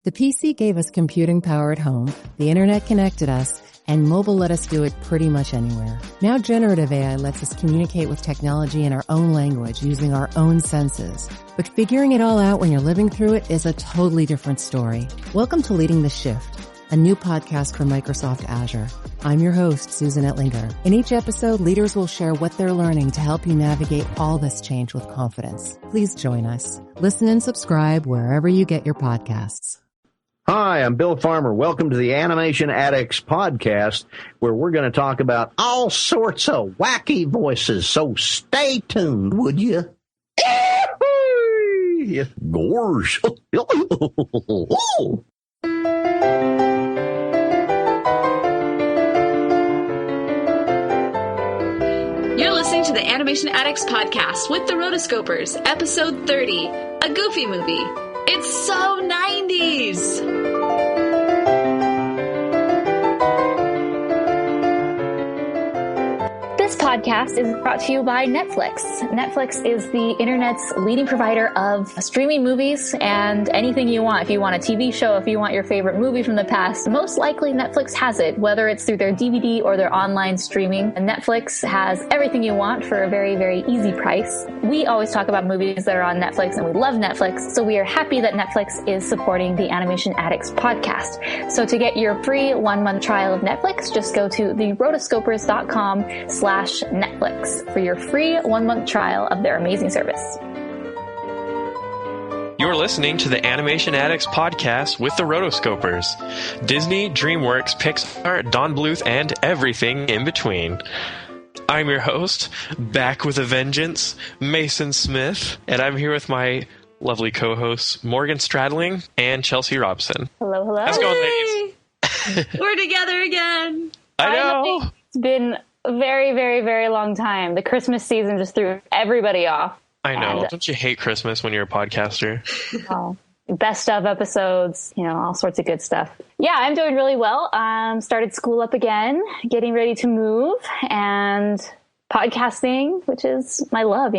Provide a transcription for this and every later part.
The PC gave us computing power at home, the internet connected us, and mobile let us do it pretty much anywhere. Now generative AI lets us communicate with technology in our own language using our own senses. But figuring it all out when you're living through it is a totally different story. Welcome to Leading the Shift, a new podcast from Microsoft Azure. I'm your host, Susan Ettlinger. In each episode, leaders will share what they're learning to help you navigate all this change with confidence. Please join us. Listen and subscribe wherever you get your podcasts. Hi, I'm Bill Farmer. Welcome to the Animation Addicts podcast, where we're going to talk about all sorts of wacky voices. So stay tuned, would you? Gorge. You're listening to the Animation Addicts podcast with the Rotoscopers, episode 30, a Goofy movie. It's so 90s! This podcast is brought to you by Netflix. Netflix is the internet's leading provider of streaming movies and anything you want. If you want a TV show, if you want your favorite movie from the past, most likely Netflix has it, whether it's through their DVD or their online streaming. And Netflix has everything you want for a very, very easy price. We always talk about movies that are on Netflix, and we love Netflix, so we are happy that Netflix is supporting the Animation Addicts podcast. So to get your free 1-month trial of Netflix, just go to therotoscopers.com/Netflix for your free 1-month trial of their amazing service. You're listening to the Animation Addicts podcast with the Rotoscopers. Disney, DreamWorks, Pixar, Don Bluth, and everything in between. I'm your host, back with a vengeance, Mason Smith, and I'm here with my lovely co-hosts, Morgan Stradling and Chelsea Robson. Hello, hello. How's it going, ladies? We're together again. I know. It's been a very, very, very long time. The Christmas season just threw everybody off. I know. And, don't you hate Christmas when you're a podcaster? Oh, best of episodes, all sorts of good stuff. Yeah, I'm doing really well. Started school up again, getting ready to move, and podcasting, which is my love,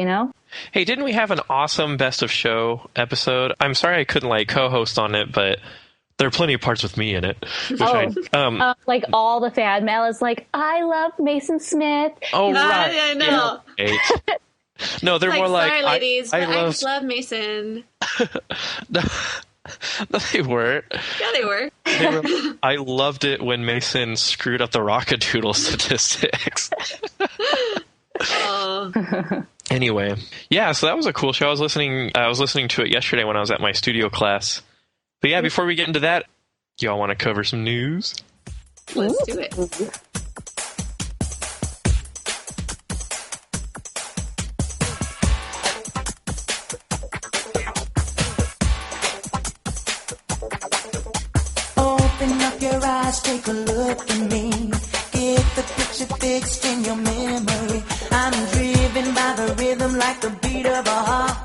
Hey, didn't we have an awesome best of show episode? I'm sorry I couldn't co-host on it, but there are plenty of parts with me in it. Like all the fan mail is like, I love Mason Smith. Oh, right. I know. Yeah. No, they're more like, sorry, ladies, I I just love Mason. No, they weren't. Yeah, they were. I loved it when Mason screwed up the Rockadoodle statistics. Oh. Anyway, yeah, so that was a cool show. I was listening to it yesterday when I was at my studio class. But yeah, before we get into that, y'all want to cover some news? Let's do it. Open up your eyes, take a look at me. Get the picture fixed in your memory. I'm driven by the rhythm like the beat of a heart.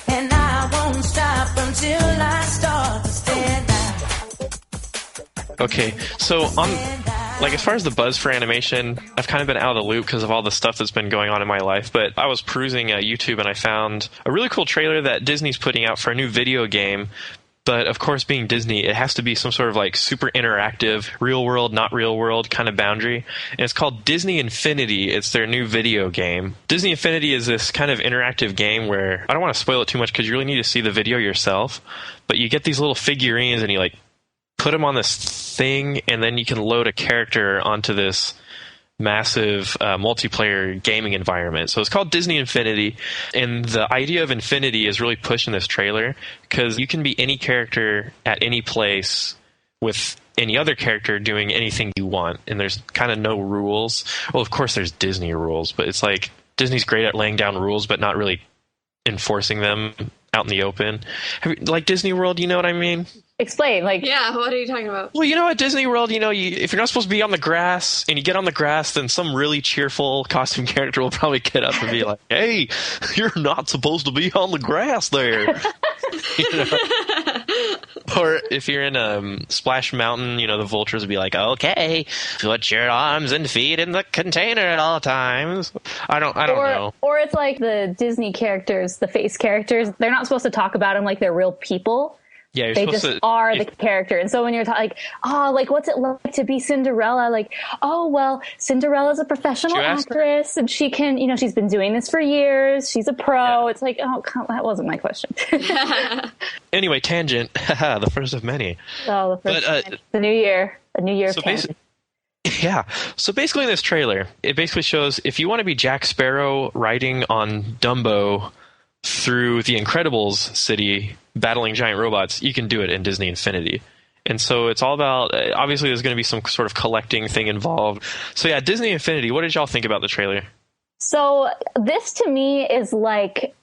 And I won't stop until I start to stand out. Okay, so as far as the buzz for animation, I've kind of been out of the loop because of all the stuff that's been going on in my life, but I was perusing YouTube and I found a really cool trailer that Disney's putting out for a new video game. But of course, being Disney, it has to be some sort of super interactive, real world, not real world kind of boundary. And it's called Disney Infinity. It's their new video game. Disney Infinity is this kind of interactive game where, I don't want to spoil it too much because you really need to see the video yourself, but you get these little figurines and you put them on this thing, and then you can load a character onto this massive multiplayer gaming environment. So it's called Disney Infinity, and the idea of Infinity is really pushed in this trailer because you can be any character at any place with any other character doing anything you want, and there's kind of no rules. Well, of course there's Disney rules, but it's Disney's great at laying down rules but not really enforcing them out in the open. Disney World, you know what I mean? Explain, Yeah, what are you talking about? Well, at Disney World, if you're not supposed to be on the grass and you get on the grass, then some really cheerful costume character will probably get up and be like, hey, you're not supposed to be on the grass there. Or if you're in Splash Mountain, the vultures will be like, okay, put your arms and feet in the container at all times. I don't know. Or it's like the Disney characters, the face characters, they're not supposed to talk about them like they're real people. Yeah, you're they supposed just to, are the character. And so when you're like, oh, like, what's it like to be Cinderella? Like, oh, well, Cinderella's a professional actress and she can, you know, she's been doing this for years. She's a pro. Yeah. It's like, oh, that wasn't my question. Anyway, tangent. The first of many. Oh, the first the new year. A new year of tangent. Yeah. So basically in this trailer, it basically shows if you want to be Jack Sparrow riding on Dumbo through the Incredibles city battling giant robots, you can do it in Disney Infinity. And so it's all about, obviously there's going to be some sort of collecting thing involved. So yeah, Disney Infinity, what did y'all think about the trailer? So this to me is like,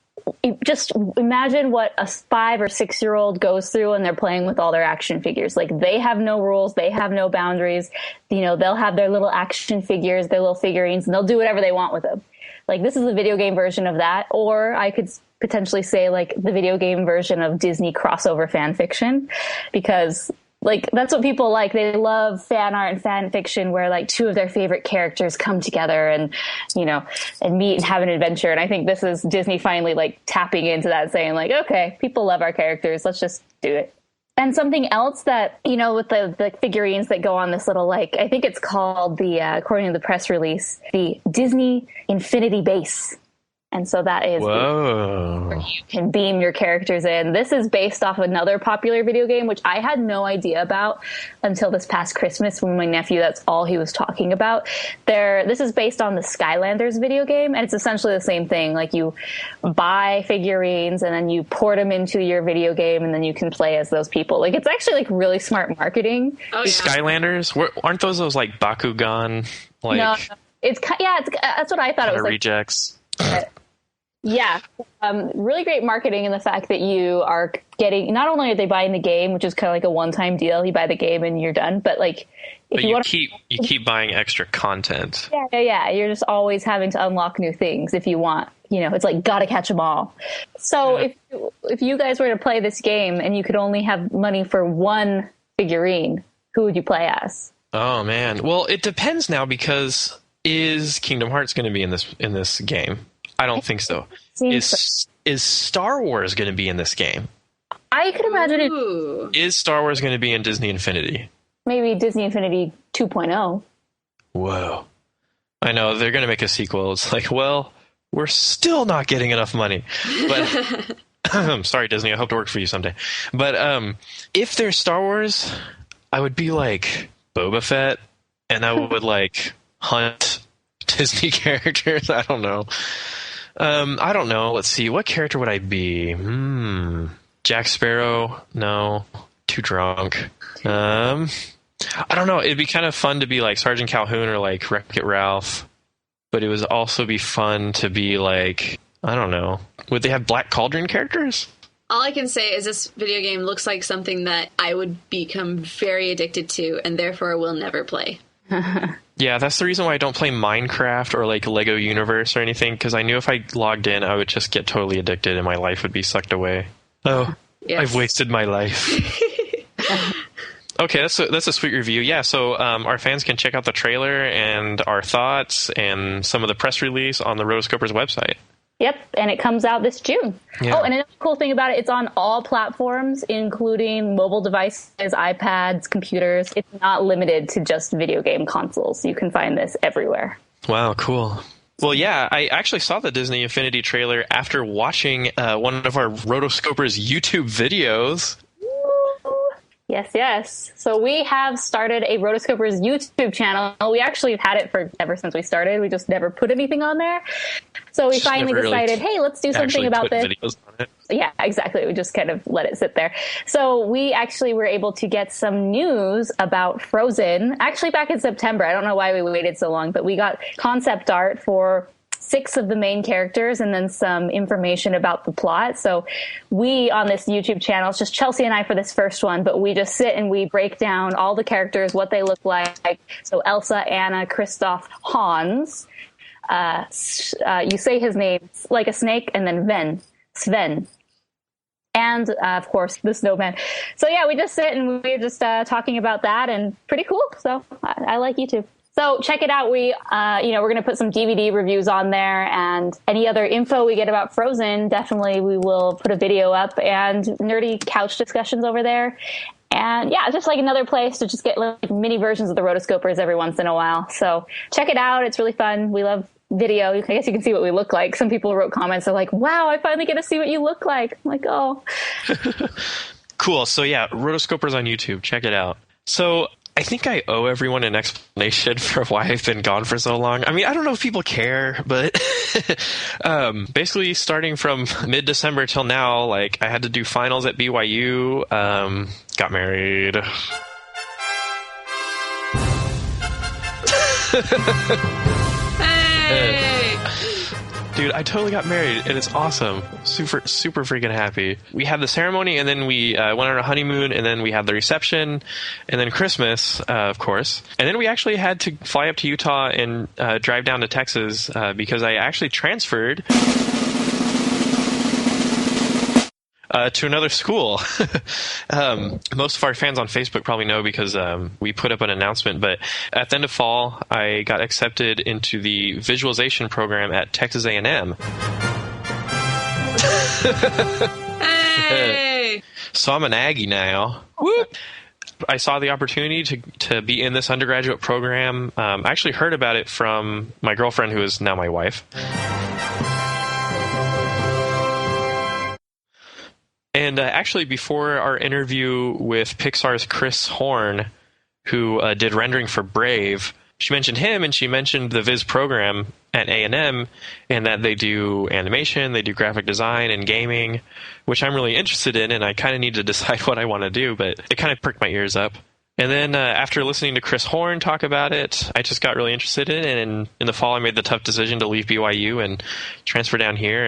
just imagine what a 5 or 6 year old goes through when they're playing with all their action figures. Like they have no rules, they have no boundaries. You know, they'll have their little action figures, their little figurines, and they'll do whatever they want with them. Like this is a video game version of that, or I could potentially say like the video game version of Disney crossover fan fiction, because like that's what people like. They love fan art and fan fiction where like two of their favorite characters come together and, you know, and meet and have an adventure. And I think this is Disney finally like tapping into that, saying like, okay, people love our characters, let's just do it. And something else that, you know, with the figurines that go on this little, like, I think it's called according to the press release, the Disney Infinity Base. And so that is where you can beam your characters in. This is based off another popular video game, which I had no idea about until this past Christmas when my nephew, that's all he was talking about. This is based on the Skylanders video game, and it's essentially the same thing. Like you buy figurines and then you port them into your video game and then you can play as those people. Like it's actually like really smart marketing. Oh, yeah. Skylanders? Aren't those like Bakugan? Like no, it's that's what I thought it was. Rejects. Yeah. Really great marketing in the fact that you are getting, not only are they buying the game, which is kind of like a one-time deal, you buy the game and you're done, but like if you keep buying extra content. Yeah. You're just always having to unlock new things if you want. You know, it's like gotta catch them all. So if you guys were to play this game and you could only have money for one figurine, who would you play as? Oh man. Well, it depends now, because is Kingdom Hearts going to be in this game? I don't think so. Is Star Wars going to be in this game? I could imagine it. Is Star Wars going to be in Disney Infinity? Maybe Disney Infinity 2.0. Whoa. I know, they're going to make a sequel. It's like, well, we're still not getting enough money. But I'm sorry, Disney. I hope to work for you someday. But if there's Star Wars, I would be like Boba Fett, and I would like hunt Disney characters. I don't know. Let's see. What character would I be? Jack Sparrow? No. Too drunk. I don't know. It'd be kind of fun to be like Sergeant Calhoun or like Wreck-It Ralph. But it would also be fun to be like, I don't know. Would they have Black Cauldron characters? All I can say is this video game looks like something that I would become very addicted to and therefore will never play. Yeah, that's the reason why I don't play Minecraft or like Lego Universe or anything, because I knew if I logged in, I would just get totally addicted and my life would be sucked away. Oh, yes. I've wasted my life. Okay, that's a sweet review. Yeah, so our fans can check out the trailer and our thoughts and some of the press release on the Rotoscopers website. Yep, and it comes out this June. Yeah. Oh, and another cool thing about it, it's on all platforms, including mobile devices, iPads, computers. It's not limited to just video game consoles. You can find this everywhere. Wow, cool. Well, yeah, I actually saw the Disney Infinity trailer after watching one of our Rotoscopers YouTube videos. Yes. So we have started a Rotoscopers YouTube channel. We actually have had it ever since we started. We just never put anything on there. So we finally decided, hey, let's do something about this. Videos on it. Yeah, exactly. We just kind of let it sit there. So we actually were able to get some news about Frozen, actually back in September. I don't know why we waited so long, but we got concept art for 6 of the main characters and then some information about the plot. So we, on this YouTube channel, it's just Chelsea and I for this first one, but we just sit and we break down all the characters, what they look like. So Elsa, Anna, Kristoff, Hans. You say his name like a snake, and then Sven. And, of course, the snowman. So, yeah, we just sit and we're just talking about that, and pretty cool. So I like YouTube. So check it out. We're going to put some DVD reviews on there, and any other info we get about Frozen, definitely we will put a video up, and nerdy couch discussions over there. And yeah, just like another place to just get like mini versions of the Rotoscopers every once in a while. So check it out. It's really fun. We love video. I guess you can see what we look like. Some people wrote comments of like, wow, I finally get to see what you look like. I'm like, oh. Cool. So yeah, Rotoscopers on YouTube. Check it out. So I think I owe everyone an explanation for why I've been gone for so long. I mean, I don't know if people care, but basically starting from mid-December till now, like I had to do finals at BYU, got married. Hey! Dude, I totally got married, and it's awesome. Super freaking happy. We had the ceremony, and then we went on a honeymoon, and then we had the reception, and then Christmas, of course. And then we actually had to fly up to Utah and drive down to Texas because I actually transferred to another school. Most of our fans on Facebook probably know because we put up an announcement, but at the end of fall, I got accepted into the visualization program at Texas A&M. Hey! So I'm an Aggie now. Whoop! I saw the opportunity to be in this undergraduate program. I actually heard about it from my girlfriend, who is now my wife. And actually, before our interview with Pixar's Chris Horn, who did rendering for Brave, she mentioned him, and she mentioned the Viz program at A&M, and that they do animation, they do graphic design and gaming, which I'm really interested in, and I kind of need to decide what I want to do, but it kind of perked my ears up. And then after listening to Chris Horn talk about it, I just got really interested in it. And in the fall, I made the tough decision to leave BYU and transfer down here.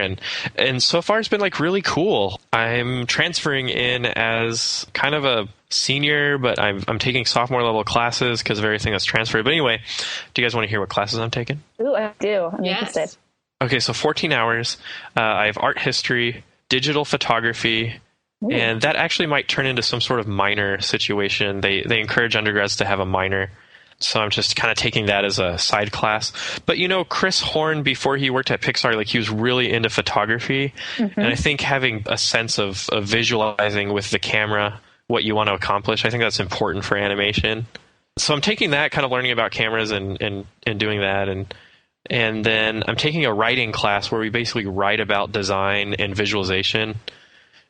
And so far, it's been like really cool. I'm transferring in as kind of a senior, but I'm taking sophomore level classes because of everything that's transferred. But anyway, do you guys want to hear what classes I'm taking? Ooh, I do. I'm interested. Okay, so 14 hours. I have art history, digital photography. Ooh. And that actually might turn into some sort of minor situation. They encourage undergrads to have a minor. So I'm just kind of taking that as a side class. But, you know, Chris Horn, before he worked at Pixar, like he was really into photography. Mm-hmm. And I think having a sense of visualizing with the camera what you want to accomplish, I think that's important for animation. So I'm taking that, kind of learning about cameras and doing that. And then I'm taking a writing class where we basically write about design and visualization.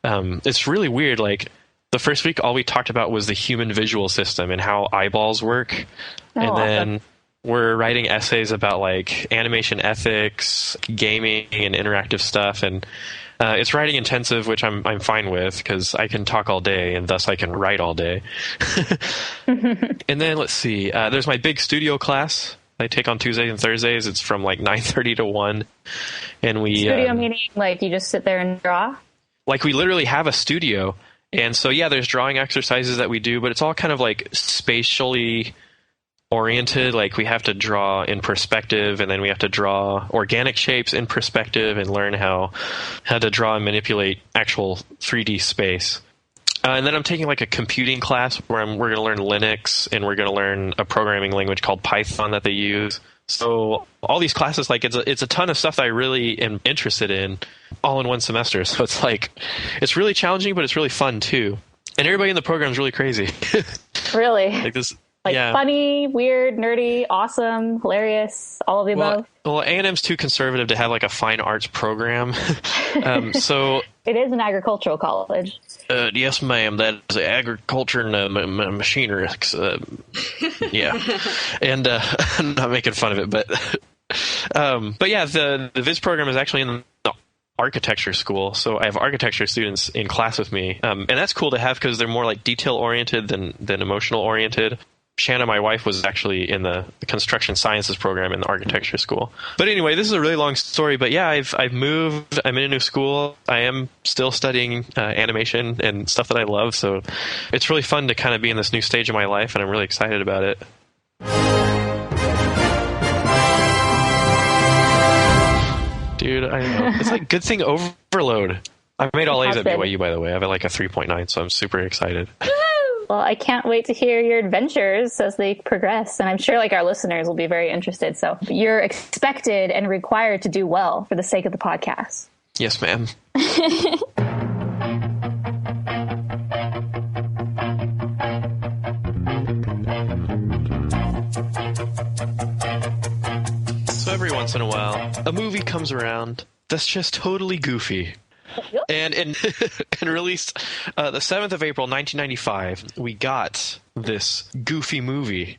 It's really weird. Like the first week, all we talked about was the human visual system and how eyeballs work. Oh, and then we're writing essays about like animation ethics, gaming, and interactive stuff. And it's writing intensive, which I'm fine with because I can talk all day and thus I can write all day. And then let's see. There's my big studio class I take on Tuesdays and Thursdays. It's from like 9:30 to 1. And we studio meaning like you just sit there and draw? Like we literally have a studio. And so, yeah, there's drawing exercises that we do, but it's all kind of like spatially oriented. Like we have to draw in perspective, and then we have to draw organic shapes in perspective and learn how to draw and manipulate actual 3D space. And then I'm taking like a computing class where we're going to learn Linux, and we're going to learn a programming language called Python that they use. So all these classes, like it's a ton of stuff that I really am interested in all in one semester. So it's like, it's really challenging, but it's really fun too. And everybody in the program is really crazy. Really? Like this, like yeah. Funny, weird, nerdy, awesome, hilarious, all of the above. Well, A&M's too conservative to have like a fine arts program. So it is an agricultural college. Yes, ma'am. That is agriculture and machinery. Yeah, and I'm not making fun of it, but yeah, the Viz program is actually in the architecture school, so I have architecture students in class with me, and that's cool to have because they're more like detail oriented than emotional oriented. Shanna, my wife, was actually in the construction sciences program in the architecture school. But anyway, this is a really long story. But yeah, I've moved. I'm in a new school. I am still studying animation and stuff that I love. So it's really fun to kind of be in this new stage of my life, and I'm really excited about it. Dude, I know. It's like good thing overload. I made all A's at BYU, by the way. I have like a 3.9, so I'm super excited. Well, I can't wait to hear your adventures as they progress. And I'm sure like our listeners will be very interested. So you're expected and required to do well for the sake of the podcast. Yes, ma'am. So every once in a while, a movie comes around that's just totally goofy. And released the 7th of April, 1995, we got this goofy movie.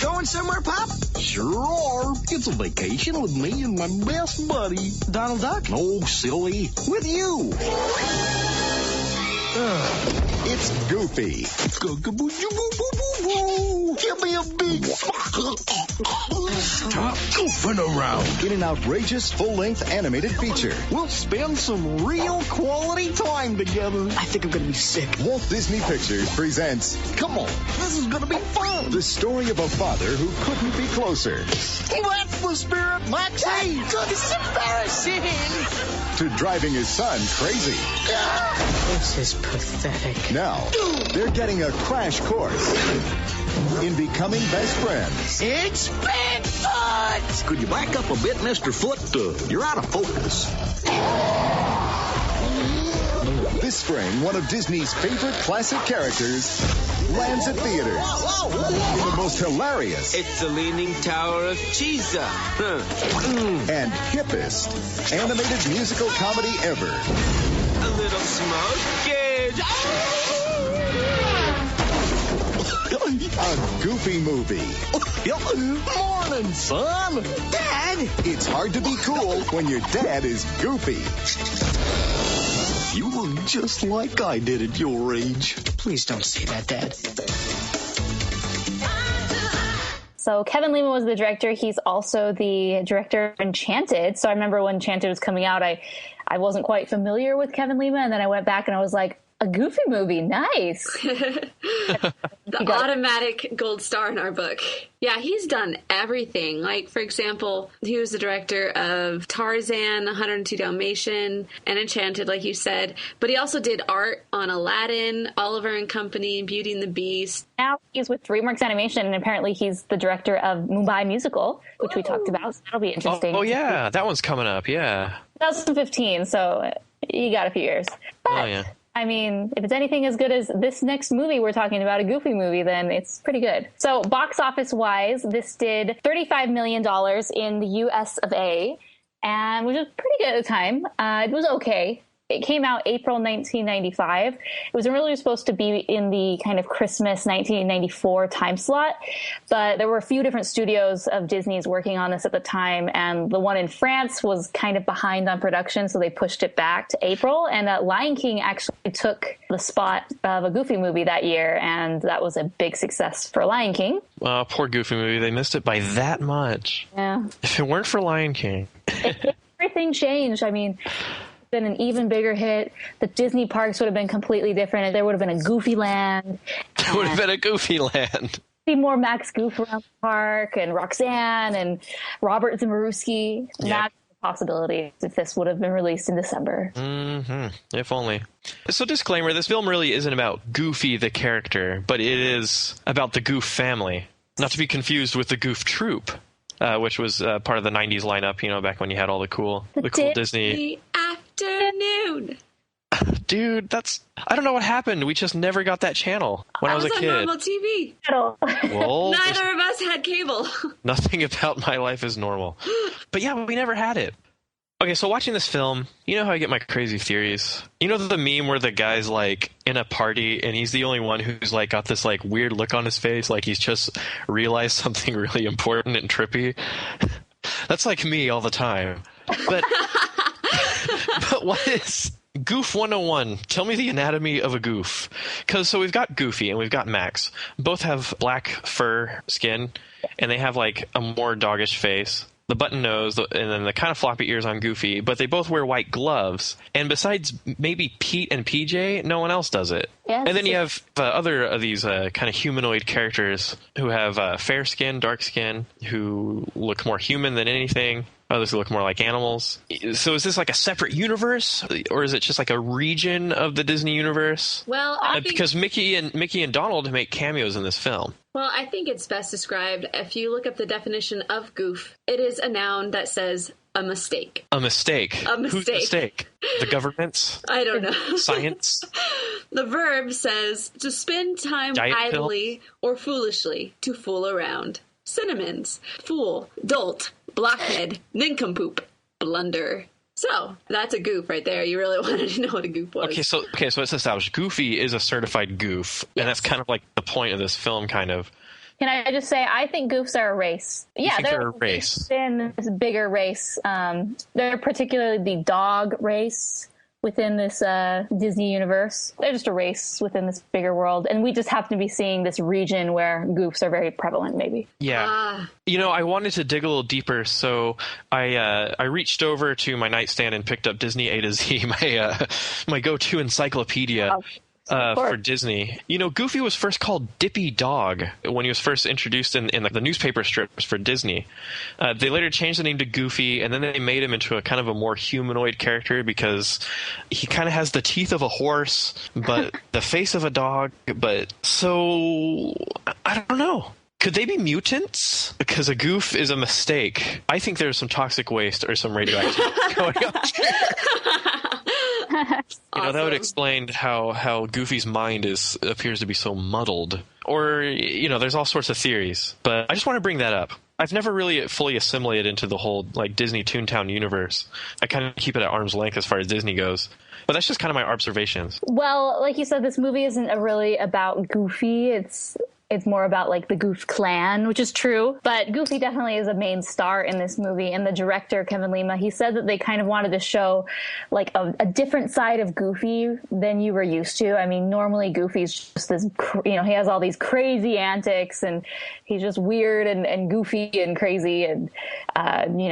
Going somewhere, Pop? Sure are. It's a vacation with me and my best buddy. Donald Duck? Oh, silly. With you. It's Goofy. Give me a big Stop goofing around. In an outrageous full-length animated feature. We'll spend some real quality time together. I think I'm going to be sick. Walt Disney Pictures presents... Come on, this is going to be fun. The story of a father who couldn't be closer. That's the spirit, Max. Hey, this is embarrassing. To driving his son crazy. This is pathetic. Now, they're getting a crash course in becoming best friends. It's Bigfoot! Could you back up a bit, Mr. Foot? You're out of focus. This spring, one of Disney's favorite classic characters lands at theaters in the most hilarious... It's the Leaning Tower of Cheesa. and hippest animated musical comedy ever. A little smoke. A goofy movie. Morning, son. Dad! It's hard to be cool when your dad is goofy. You look just like I did at your age. Please don't say that, Dad. So Kevin Lima was the director. He's also the director of Enchanted. So I remember when Enchanted was coming out, I wasn't quite familiar with Kevin Lima. And then I went back and I was like, a Goofy movie. Nice. The automatic gold star in our book. Yeah, he's done everything. Like, for example, he was the director of Tarzan, 102 Dalmatian, and Enchanted, like you said. But he also did art on Aladdin, Oliver and Company, Beauty and the Beast. Now he's with DreamWorks Animation, and apparently he's the director of Mumbai Musical, which we talked about. So that'll be interesting. Oh, yeah. That one's coming up, yeah. 2015, so you got a few years. But, oh, yeah. I mean, if it's anything as good as this next movie we're talking about, a Goofy movie, then it's pretty good. So box office-wise, this did $35 million in the US of A, and which was pretty good at the time. It was okay. It came out April 1995. It was originally supposed to be in the kind of Christmas 1994 time slot, but there were a few different studios of Disney's working on this at the time, and the one in France was kind of behind on production, so they pushed it back to April. And Lion King actually took the spot of a Goofy movie that year, and that was a big success for Lion King. Poor Goofy movie. They missed it by that much. Yeah. If it weren't for Lion King. Everything changed. I mean... been an even bigger hit. The Disney parks would have been completely different. There would have been a Goofy Land. There would have been a Goofy Land. See more Max Goof around the park, and Roxanne and Robert Zimeruski. Yep. That's a possibility if this would have been released in December. Mm-hmm. If only. So disclaimer, this film really isn't about Goofy the character, but it is about the Goof family. Not to be confused with the Goof Troop. Which was part of the 90s lineup, you know, back when you had all the cool Disney... Afternoon. Dude, I don't know what happened. We just never got that channel when I was a kid. on normal TV. Well, Neither of us had cable. Nothing about my life is normal. But yeah, we never had it. Okay, so watching this film, you know how I get my crazy theories? You know the meme where the guy's like in a party and he's the only one who's like got this like weird look on his face, like he's just realized something really important and trippy? That's like me all the time. But but what is Goof 101? Tell me the anatomy of a goof. Because so we've got Goofy and we've got Max. Both have black fur skin and they have like a more doggish face. The button nose, and then the kind of floppy ears on Goofy, but they both wear white gloves. And besides maybe Pete and PJ, no one else does it. Yeah, And then you have other of these kind of humanoid characters who have fair skin, dark skin, who look more human than anything. Others who look more like animals. So is this like a separate universe, or is it just like a region of the Disney universe? Well, because Mickey and Donald make cameos in this film. Well, I think it's best described if you look up the definition of goof. It is a noun that says a mistake. A mistake. A mistake. Whose mistake? The government's? I don't know. Science? The verb says to spend time Diet idly or foolishly, to fool around. Synonyms: fool, dolt, blockhead, nincompoop, blunder. So that's a goof right there. You really wanted to know what a goof was. Okay, so it's established. Goofy is a certified goof, and that's kind of like the point of this film, kind of. Can I just say, I think goofs are a race. Yeah, they're a race. In this bigger race. They're particularly the dog race within this Disney universe. They're just a race within this bigger world. And we just happen to be seeing this region where goofs are very prevalent, maybe. Yeah. I wanted to dig a little deeper, so I reached over to my nightstand and picked up Disney A to Z, my go-to encyclopedia. For Disney. Goofy was first called Dippy Dog when he was first introduced in the newspaper strips for Disney. They later changed the name to Goofy, and then they made him into a kind of a more humanoid character because he kind of has the teeth of a horse, but the face of a dog. So I don't know. Could they be mutants? Because a goof is a mistake. I think there's some toxic waste or some radioactivity going on here. Awesome. That would explain how Goofy's mind appears to be so muddled. Or, there's all sorts of theories. But I just want to bring that up. I've never really fully assimilated into the whole Disney Toontown universe. I kind of keep it at arm's length as far as Disney goes. But that's just kind of my observations. Well, like you said, this movie isn't really about Goofy. It's more about the Goof clan, which is true. But Goofy definitely is a main star in this movie. And the director, Kevin Lima, he said that they kind of wanted to show a different side of Goofy than you were used to. I mean, normally Goofy's just this, he has all these crazy antics and he's just weird and goofy and crazy and,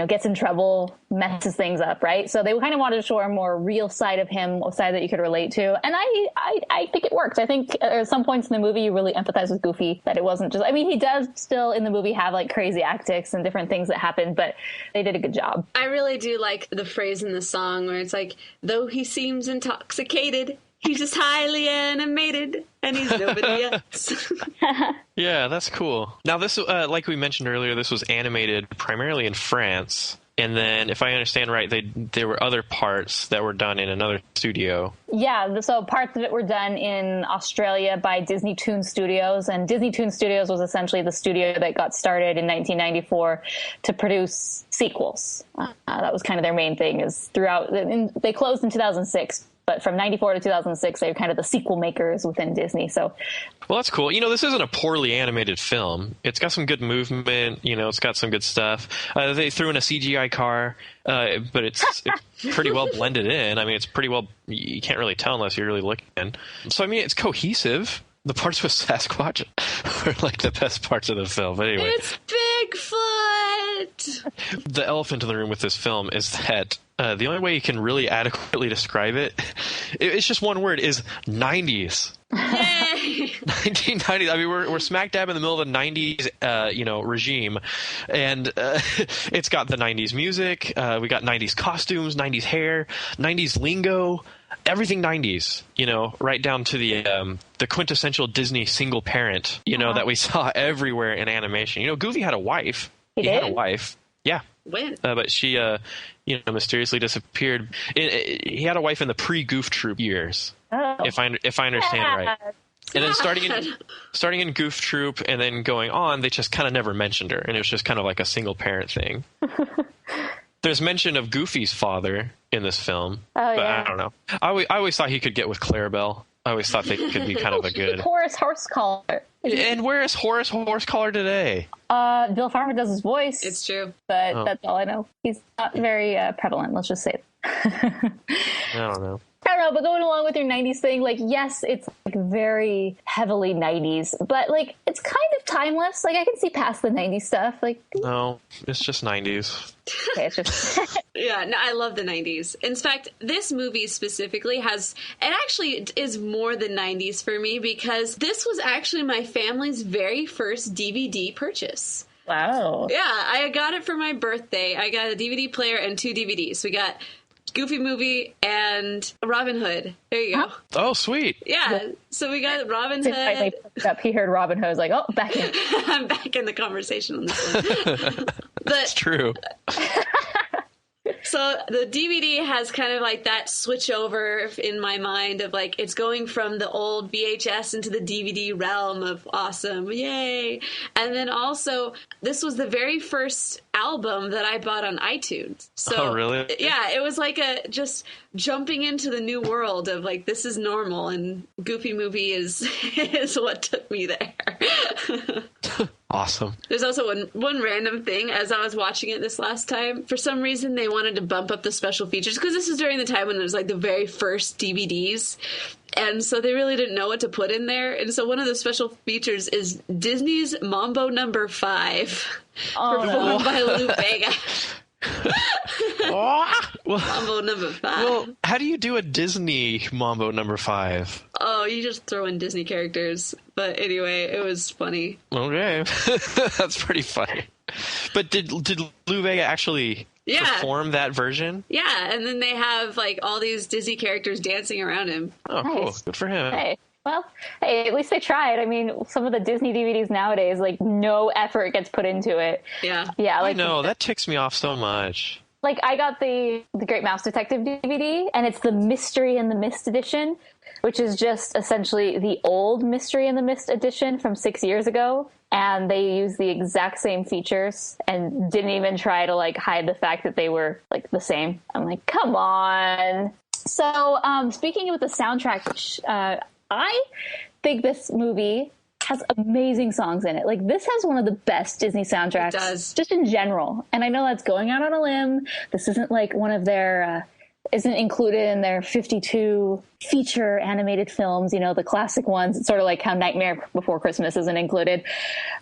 gets in trouble, messes things up, right? So they kind of wanted to show a more real side of him, a side that you could relate to. And I think it works. I think at some points in the movie, you really empathize with Goofy. That it wasn't just, he does still in the movie have crazy antics and different things that happen, but they did a good job. I really do like the phrase in the song where it's though he seems intoxicated, he's just highly animated and he's nobody else. Yeah, that's cool. Now this, like we mentioned earlier, this was animated primarily in France. And then, if I understand right, there were other parts that were done in another studio. Yeah, so parts of it were done in Australia by Disney Toon Studios. And Disney Toon Studios was essentially the studio that got started in 1994 to produce sequels. That was kind of their main thing, is throughout. They closed in 2006. But from 94 to 2006, they were kind of the sequel makers within Disney. So, well, that's cool. This isn't a poorly animated film. It's got some good movement. It's got some good stuff. They threw in a CGI car, but it's pretty well blended in. I mean, it's pretty well. You can't really tell unless you're really looking. So, it's cohesive. The parts with Sasquatch are the best parts of the film. But anyway, it's Bigfoot. The elephant in the room with this film is that. The only way you can really adequately describe it's just one word, is 90s. Yay! 1990s. I mean, we're smack dab in the middle of the 90s, regime, and it's got the 90s music. We got 90s costumes, 90s hair, 90s lingo, everything 90s. Right down to the quintessential Disney single parent. That we saw everywhere in animation. Goofy had a wife. He had a wife. Yeah. When? But she, mysteriously disappeared. He had a wife in the pre-Goof Troop years, if I understand right. And then starting in Goof Troop and then going on, they just kind of never mentioned her, and it was just kind of like a single parent thing. There's mention of Goofy's father in this film, but I don't know. I always thought he could get with Clarabelle. I always thought they could be kind of a good... Horace Horsecollar. And where is Horace Horsecollar today? Bill Farmer does his voice. It's true. But that's all I know. He's not very prevalent, let's just say. I don't know. I don't know, but going along with your 90s thing, like, yes, it's like very heavily 90s, but like, it's kind of timeless. Like, I can see past the 90s stuff. Like, No, it's just 90s. okay, it's just Yeah, no, I love the 90s. In fact, this movie specifically it actually is more than 90s for me because this was actually my family's very first DVD purchase. wow. Yeah, I got it for my birthday. I got a DVD player and 2 DVDs. We got Goofy Movie and Robin Hood. There you go. Oh, sweet. Yeah, so we got Robin Since I Hood. picked up, he heard Robin Hood, was like, oh, back in. I'm back in the conversation on this one. That's true. So the DVD has kind of like that switch over in my mind of like it's going from the old VHS into the DVD realm of awesome, yay. And then also this was the very first album that I bought on iTunes. So Oh, really? yeah, it was like just jumping into the new world of like this is normal and Goofy Movie is what took me there. Awesome. There's also one random thing as I was watching it this last time. For some reason, they wanted to bump up the special features because this is during the time when it was like the very first DVDs. And so they really didn't know what to put in there. And so one of the special features is Disney's Mambo No. 5 performed by Lou Bega. Mambo No. 5. Well, how do you do a Disney Mambo No. 5? Oh, you just throw in Disney characters. But anyway, it was funny. Okay. That's pretty funny. But did Lou Bega actually perform that version? Yeah, and then they have like all these Disney characters dancing around him. Oh, Nice. cool. Good for him. Hey, well, hey, at least they tried. I mean, some of the Disney DVDs nowadays, like, no effort gets put into it. Yeah. Yeah, like, I know. That ticks me off so much. like I got the Great Mouse Detective DVD, and it's the Mystery and the Mist edition, which is just essentially the old Mystery and the Mist edition from 6 years ago. And they use the exact same features and didn't even try to like hide the fact that they were like the same. I'm like, come on. So speaking of the soundtrack, I think this movie has amazing songs in it. Like, this has one of the best Disney soundtracks. It does. Just in general. And I know that's going out on a limb. This isn't like one of their, isn't included in their 52 feature animated films, you know, the classic ones. It's sort of like how Nightmare Before Christmas isn't included.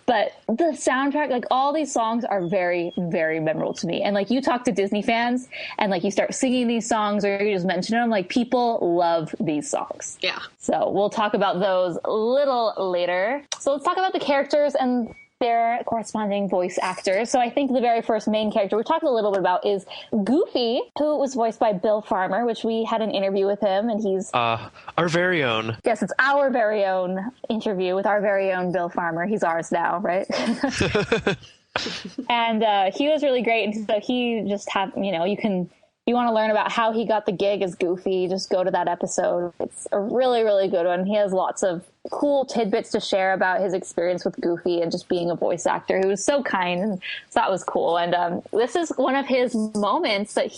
But the soundtrack, like, all these songs are very, very memorable to me. And like, you talk to Disney fans and like you start singing these songs or you just mention them, like, people love these songs. Yeah. So we'll talk about those a little later. So let's talk about the characters and their corresponding voice actors. So I think the very first main character we talked a little bit about is Goofy, who was voiced by Bill Farmer, which we had an interview with him, and he's... our very own. Yes, it's our very own interview with our very own Bill Farmer. He's ours now, right? And he was really great, and so he just had, you know, you want to learn about how he got the gig as Goofy, just go to that episode. It's a really, really good one. He has lots of cool tidbits to share about his experience with Goofy and just being a voice actor who was so kind. And so that was cool. And this is one of his moments that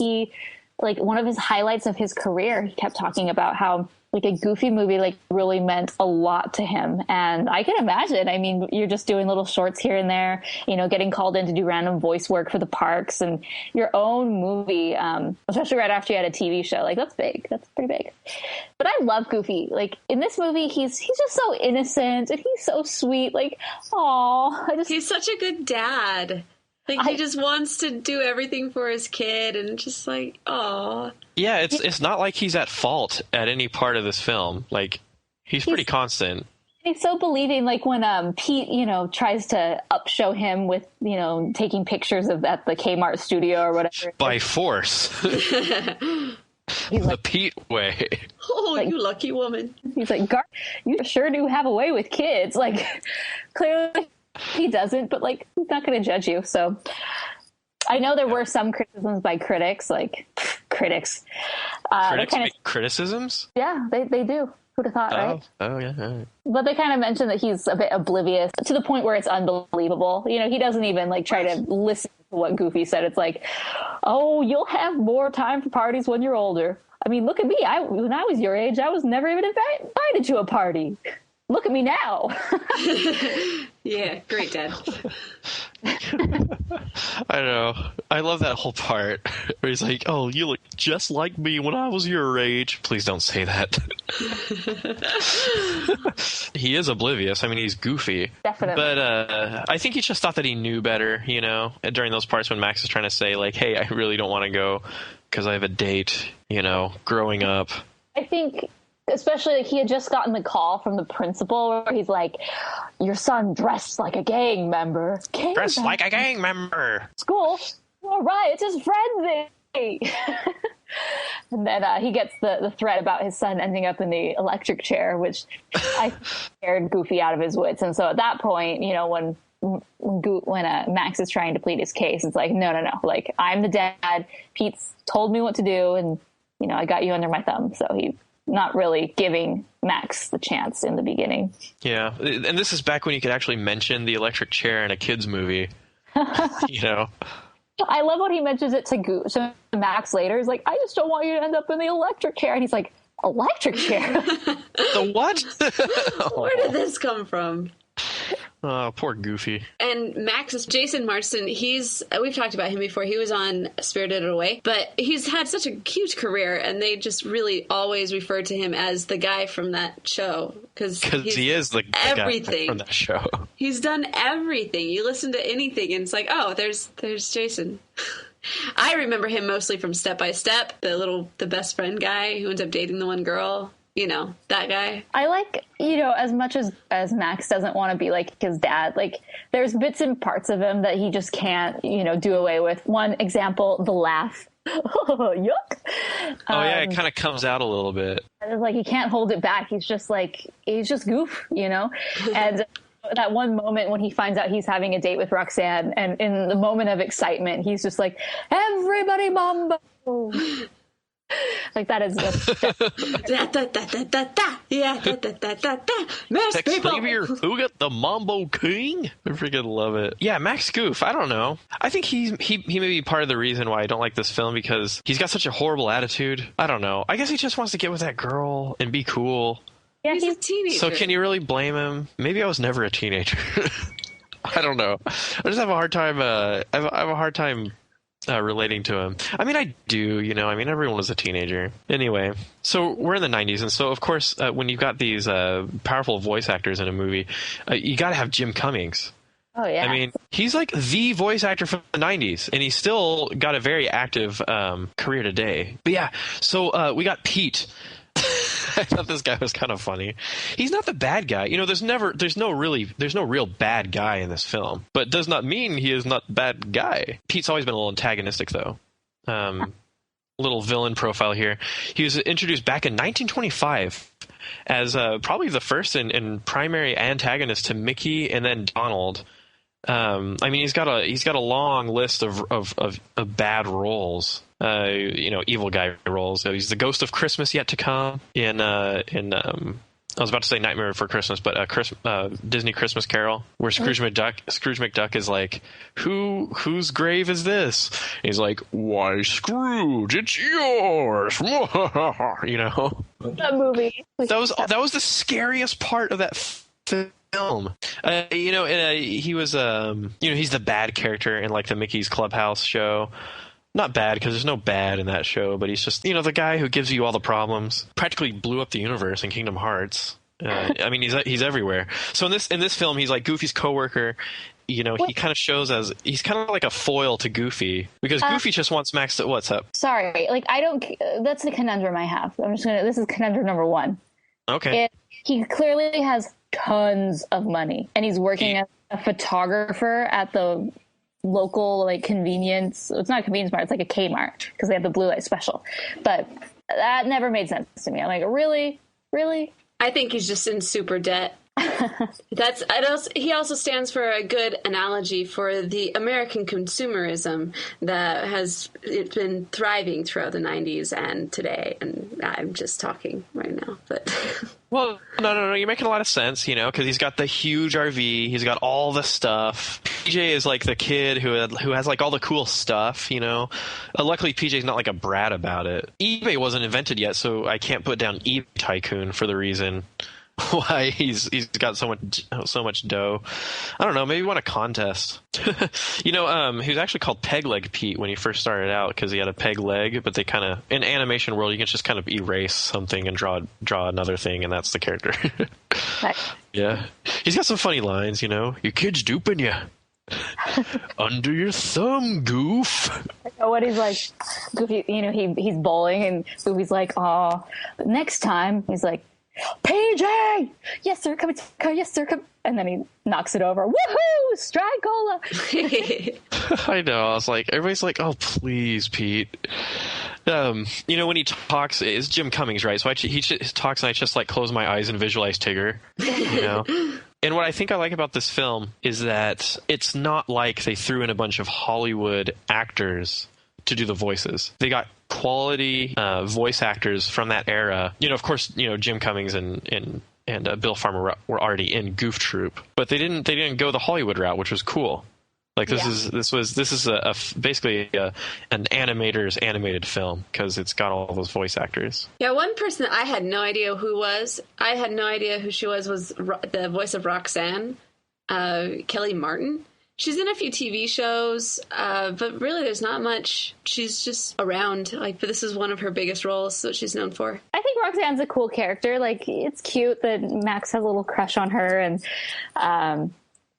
like one of his highlights of his career. He kept talking about how like a Goofy movie like really meant a lot to him. And I can imagine, I mean, you're just doing little shorts here and there, you know, getting called in to do random voice work for the parks and your own movie, especially right after you had a TV show. Like, that's big. That's pretty big. But I love Goofy. Like, in this movie, he's just so innocent and he's so sweet. Like, aw. He's such a good dad. Like, he just wants to do everything for his kid and just like, aw. Yeah, it's not like he's at fault at any part of this film. Like, he's pretty constant. He's so believing, like when Pete, you know, tries to upshow him with, you know, taking pictures of at the Kmart studio or whatever. By force. The Pete way. Oh, like, you lucky woman. He's like, you sure do have a way with kids. Like, clearly he doesn't, but like, he's not going to judge you. So I know there were some criticisms by critics, like critics. Critics make criticisms? Yeah, they do. Who'd have thought, right? Oh, yeah. All right. But they kind of mentioned that he's a bit oblivious to the point where it's unbelievable. You know, he doesn't even like try to listen to what Goofy said. It's like, oh, you'll have more time for parties when you're older. I mean, look at me. When I was your age, I was never even invited to a party. Look at me now. Yeah, great dad. I know. I love that whole part where he's like, "Oh, you look just like me when I was your age." Please don't say that. He is oblivious. I mean, he's goofy. Definitely. But I think he just thought that he knew better, you know, during those parts when Max is trying to say, like, "Hey, I really don't want to go because I have a date," you know, growing up. I think, especially, like, he had just gotten the call from the principal where he's like, "Your son dressed like a gang member." Dressed like a gang member. School? All right, it's his friend's day. And then he gets the threat about his son ending up in the electric chair, which I scared Goofy out of his wits. And so at that point, you know, when Max is trying to plead his case, it's like, no. Like, I'm the dad. Pete's told me what to do, and, you know, I got you under my thumb. So he's not really giving Max the chance in the beginning. Yeah, and this is back when you could actually mention the electric chair in a kid's movie. You know? I love when he mentions it to Max later. He's like, "I just don't want you to end up in the electric chair." And he's like, "Electric chair?" The what? Where did this come from? Oh, poor Goofy. And Max is Jason Marsden. We've talked about him before. He was on Spirited Away, but he's had such a huge career, and they just really always refer to him as the guy from that show. Because he is the everything guy from that show. He's done everything. You listen to anything, and it's like, oh, there's Jason. I remember him mostly from Step by Step, the best friend guy who ends up dating the one girl. You know, that guy. I like, you know, as much as Max doesn't want to be like his dad, like, there's bits and parts of him that he just can't, you know, do away with. One example, the laugh. Oh, yuck. Oh, yeah, it kind of comes out a little bit. It's like he can't hold it back. He's just Goof, you know? And that one moment when he finds out he's having a date with Roxanne, and in the moment of excitement, he's just like, "Everybody mambo." Like, that is Xavier, who got the Mambo King? I freaking love it. Yeah, Max Goof. I don't know. I think he may be part of the reason why I don't like this film, because he's got such a horrible attitude. I don't know. I guess he just wants to get with that girl and be cool. Yeah, he's a teenager. So can you really blame him? Maybe I was never a teenager. I don't know. I just have a hard time. I have a hard time relating to him. I mean, I do, you know. I mean, everyone was a teenager. Anyway, so we're in the 90s, and so, of course, when you've got these powerful voice actors in a movie, you got to have Jim Cummings. Oh, yeah. I mean, he's like the voice actor from the 90s, and he's still got a very active career today. But yeah, so we got Pete. I thought this guy was kind of funny. He's not the bad guy. You know, there's no real bad guy in this film, but does not mean he is not bad guy. Pete's always been a little antagonistic, though. Little villain profile here. He was introduced back in 1925 as probably the first and primary antagonist to Mickey and then Donald. I mean, he's got a long list of bad roles. You know, evil guy roles. He's the ghost of Christmas Yet to Come in I was about to say Nightmare Before Christmas, but Disney Christmas Carol, where Scrooge McDuck is like, whose grave is this? And he's like, "Why, Scrooge, it's yours." You know, that movie. That was the scariest part of that film. You know, and he was you know, he's the bad character in like the Mickey's Clubhouse show. Not bad, because there's no bad in that show, but he's just, you know, the guy who gives you all the problems. Practically blew up the universe in Kingdom Hearts. I mean, he's everywhere. So in this film, he's like Goofy's coworker. You know, he kind of shows as he's kind of like a foil to Goofy, because Goofy just wants Max to, what's up? Sorry, like, that's the conundrum I have. This is conundrum number one. Okay. He clearly has tons of money, and he's working as a photographer at the local, like, convenience. It's not a convenience mart, it's like a Kmart, because they have the blue light special. But that never made sense to me. I'm like, really? I think he's just in super debt. He also stands for a good analogy for the American consumerism that has been thriving throughout the 90s and today. And I'm just talking right now, but well, no, you're making a lot of sense, you know, because he's got the huge RV, he's got all the stuff. PJ is like the kid who has like all the cool stuff, you know. Luckily, PJ's not like a brat about it. eBay wasn't invented yet, so I can't put down eBay Tycoon for the reason why he's got so much dough. I don't know. Maybe won a contest. He was actually called Peg Leg Pete when he first started out because he had a peg leg. But they kind of, in animation world, you can just kind of erase something and draw another thing, and that's the character. Nice. Yeah, he's got some funny lines. Your kid's duping you. Under your thumb, Goof. What he's like, Goofy, he's bowling, and Goofy's like, "Oh, but next time," he's like, "PJ, yes sir, come, yes sir, come," and then he knocks it over. Woohoo! Strike cola. I know. I was like, everybody's like, "Oh, please, Pete." When he talks, it's Jim Cummings, right? So he talks, and I just like close my eyes and visualize Tigger. And what I think I like about this film is that it's not like they threw in a bunch of Hollywood actors to do the voices. They got quality voice actors from that era. Of course, Jim Cummings and Bill Farmer were already in Goof Troop, but they didn't go the Hollywood route, which was cool. Like this is basically an animator's animated film because it's got all those voice actors. Yeah, one person that I had no idea who was. I had no idea who she was the voice of Roxanne, Kelly Martin. She's in a few TV shows, but really there's not much. She's just around. But this is one of her biggest roles that she's known for. I think Roxanne's a cool character. Like, it's cute that Max has a little crush on her, and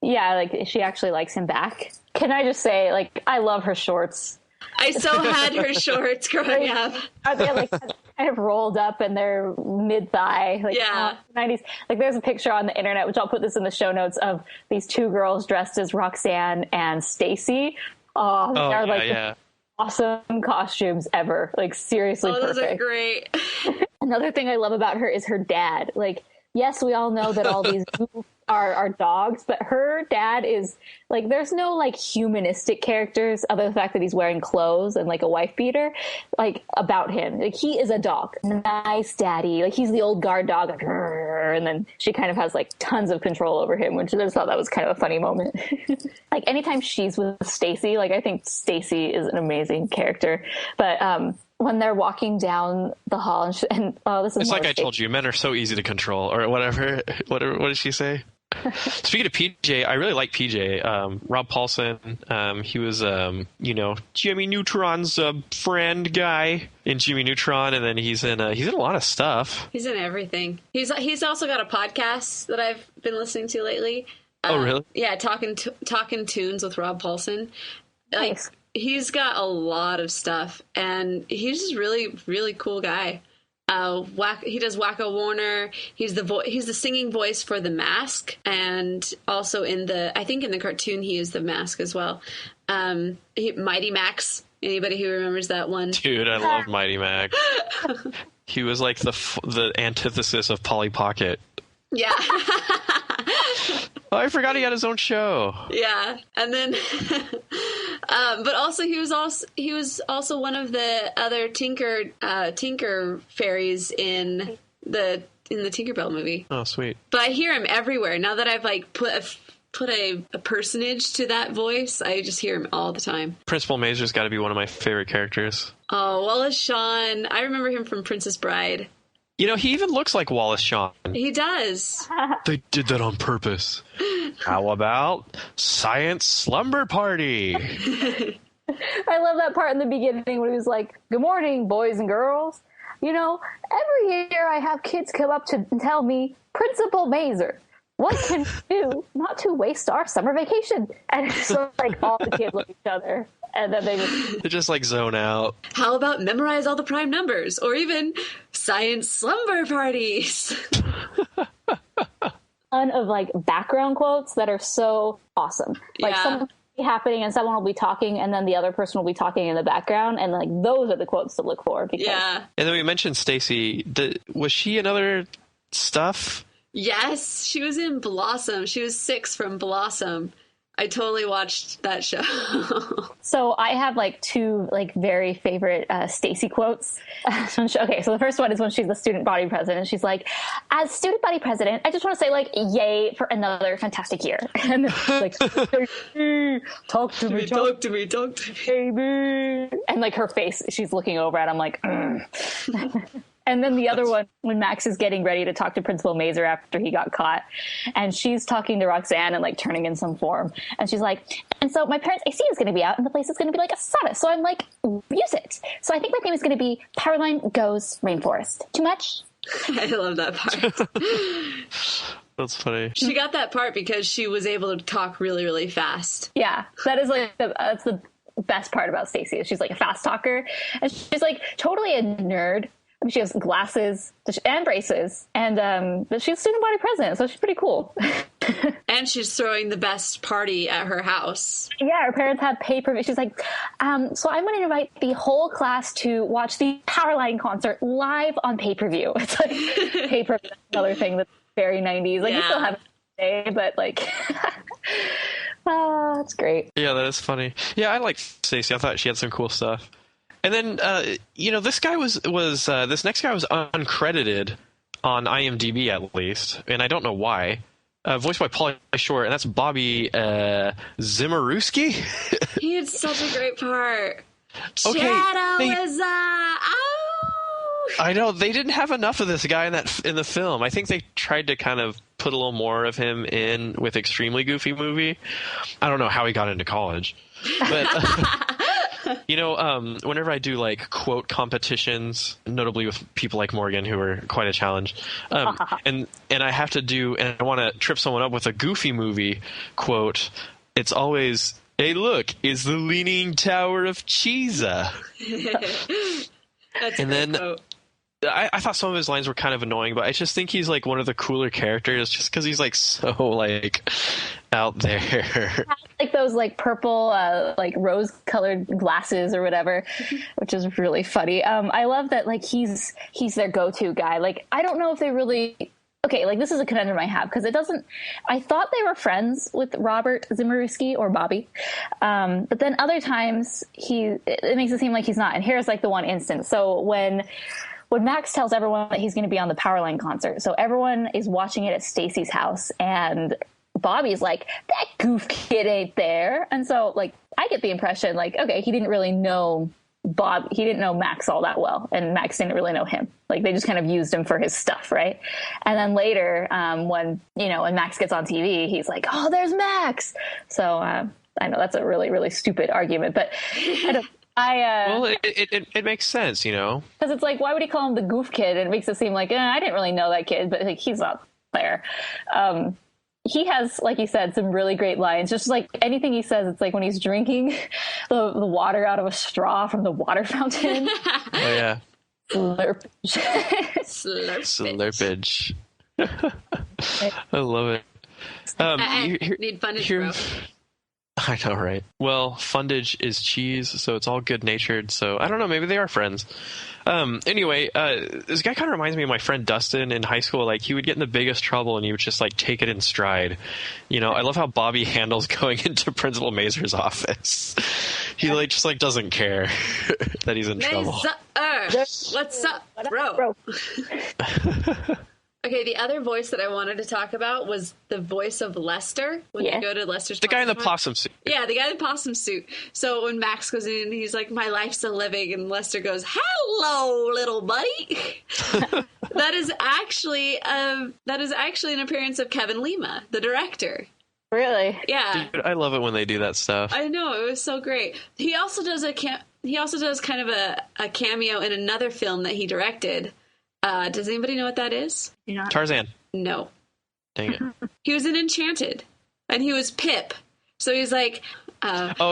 she actually likes him back. Can I just say, I love her shorts. I so had her shorts growing up. They're kind of rolled up and they're mid-thigh. 90s. There's a picture on the internet, which I'll put this in the show notes, of these two girls dressed as Roxanne and Stacy. They're awesome costumes ever. Seriously perfect. Those are great. Another thing I love about her is her dad. Yes, we all know that all these are dogs, but her dad is there's no humanistic characters other than the fact that he's wearing clothes and a wife beater about him. He is a dog. Nice daddy. He's the old guard dog. And then she kind of has tons of control over him, which I just thought that was kind of a funny moment. Anytime she's with Stacy, I think Stacy is an amazing character. But when they're walking down the hall this is it's like I told you, men are so easy to control, or whatever. What did she say? Speaking of PJ, I really like PJ. Rob Paulson, he was Jimmy Neutron's friend guy in Jimmy Neutron, and then he's in a lot of stuff. He's in everything. He's also got a podcast that I've been listening to lately. Oh, really? Yeah, talking tunes with Rob Paulson. Nice. He's got a lot of stuff, and he's just really, really cool guy. He does Wacko Warner. He's the singing voice for The Mask, and also in the cartoon he is the Mask as well. Mighty Max. Anybody who remembers that one? Dude, I love Mighty Max. He was like the antithesis of Polly Pocket. Yeah. Oh, I forgot he had his own show. Yeah, and then, but also he was also one of the other Tinker fairies in the Tinkerbell movie. Oh, sweet! But I hear him everywhere now that I've put a personage to that voice. I just hear him all the time. Principal Mazur's got to be one of my favorite characters. Oh, Wallace Shawn! I remember him from Princess Bride. He even looks like Wallace Shawn. He does. They did that on purpose. How about Science Slumber Party? I love that part in the beginning when he was like, "Good morning, boys and girls. Every year I have kids come up to tell me, Principal Mazur, what can we do not to waste our summer vacation?" And it's so all the kids look at each other. And then they just zone out. How about memorize all the prime numbers, or even science slumber parties? Ton of background quotes that are so awesome. Something will be happening and someone will be talking, and then the other person will be talking in the background, and those are the quotes to look for. Because... Yeah. And then we mentioned Stacy. Was she in other stuff? Yes, she was in Blossom. She was 6 from Blossom. I totally watched that show. So I have two very favorite Stacy quotes. Okay, so the first one is when she's the student body president. She's like, "As student body president, I just want to say yay for another fantastic year." And she's talk to me, talk to me, baby. And her face, she's looking over at him And then the other one, when Max is getting ready to talk to Principal Mazer after he got caught, and she's talking to Roxanne and like turning in some form, and she's like, and so my parents' AC is going to be out, and the place is going to be like a sauna. So I'm like, use it. So I think my name is going to be Powerline Goes Rainforest. Too much? I love that part. That's funny. She got that part because she was able to talk really, really fast. Yeah, that is like that's the best part about Stacy. Is she's like a fast talker, and she's like totally a nerd. She has glasses and braces, and but she's student body president, so she's pretty cool. And she's throwing the best party at her house. Yeah, her parents have pay-per-view. She's like, so I'm going to invite the whole class to watch the Powerline concert live on pay-per-view. It's like pay-per-view, another thing that's very 90s. Like, you still have it today, but like... it's great. Yeah, that is funny. Yeah, I like Stacy. I thought she had some cool stuff. And then, this guy was this next guy was uncredited on IMDb at least, and I don't know why. Voiced by Pauly Shore, and that's Bobby Zimeruski. He had such a great part. Okay, Shadow is I know they didn't have enough of this guy in the film. I think they tried to kind of put a little more of him in with Extremely Goofy Movie. I don't know how he got into college, but. Whenever I do like quote competitions, notably with people like Morgan, who are quite a challenge, and I have to do, and I want to trip someone up with a Goofy Movie quote, it's always, "Hey, look, it's the Leaning Tower of Cheesa." That's and a then great quote. I thought some of his lines were kind of annoying, but I just think he's like one of the cooler characters just because he's like so like out there. Like those like purple like rose colored glasses or whatever, which is really funny. I love that like he's their go-to guy. Like I don't know if they really like this is a conundrum I have because I thought they were friends with Robert Zimeruski or Bobby, but then other times it makes it seem like he's not. And here's like the one instance. So when Max tells everyone that he's going to be on the Powerline concert, so everyone is watching it at Stacy's house, and Bobby's like, that goof kid ain't there. And so, like, I get the impression, like, okay, he didn't really know he didn't know Max all that well, and Max didn't really know him. Like, they just kind of used him for his stuff, right? And then later, when Max gets on TV, he's like, oh, there's Max! So, I know that's a really, really stupid argument, but well, it makes sense, because it's like, why would he call him the goof kid? And it makes it seem like I didn't really know that kid, but like he's not there. He has, like you said, some really great lines. Just like anything he says, it's like when he's drinking the water out of a straw from the water fountain. Oh yeah, slurpage. Slurpage. I love it. Need fundage, bro. I know, right? Well, fundage is cheese, so it's all good-natured, so I don't know, maybe they are friends. Anyway, this guy kind of reminds me of my friend Dustin in high school. Like, he would get in the biggest trouble, and he would just, like, take it in stride. I love how Bobby handles going into Principal Mazer's office. He, like, just, like, doesn't care that he's in trouble. What's up, bro? Okay, the other voice that I wanted to talk about was the voice of Lester when you go to Lester's. The guy in the possum suit. Yeah, the guy in the possum suit. So when Max goes in, he's like, "My life's a living," and Lester goes, "Hello, little buddy." That is actually an appearance of Kevin Lima, the director. Really? Yeah. Dude, I love it when they do that stuff. I know, it was so great. He also does kind of a cameo in another film that he directed. Does anybody know what that is? Tarzan. No. Dang it. He was in Enchanted, and he was Pip. So he's like...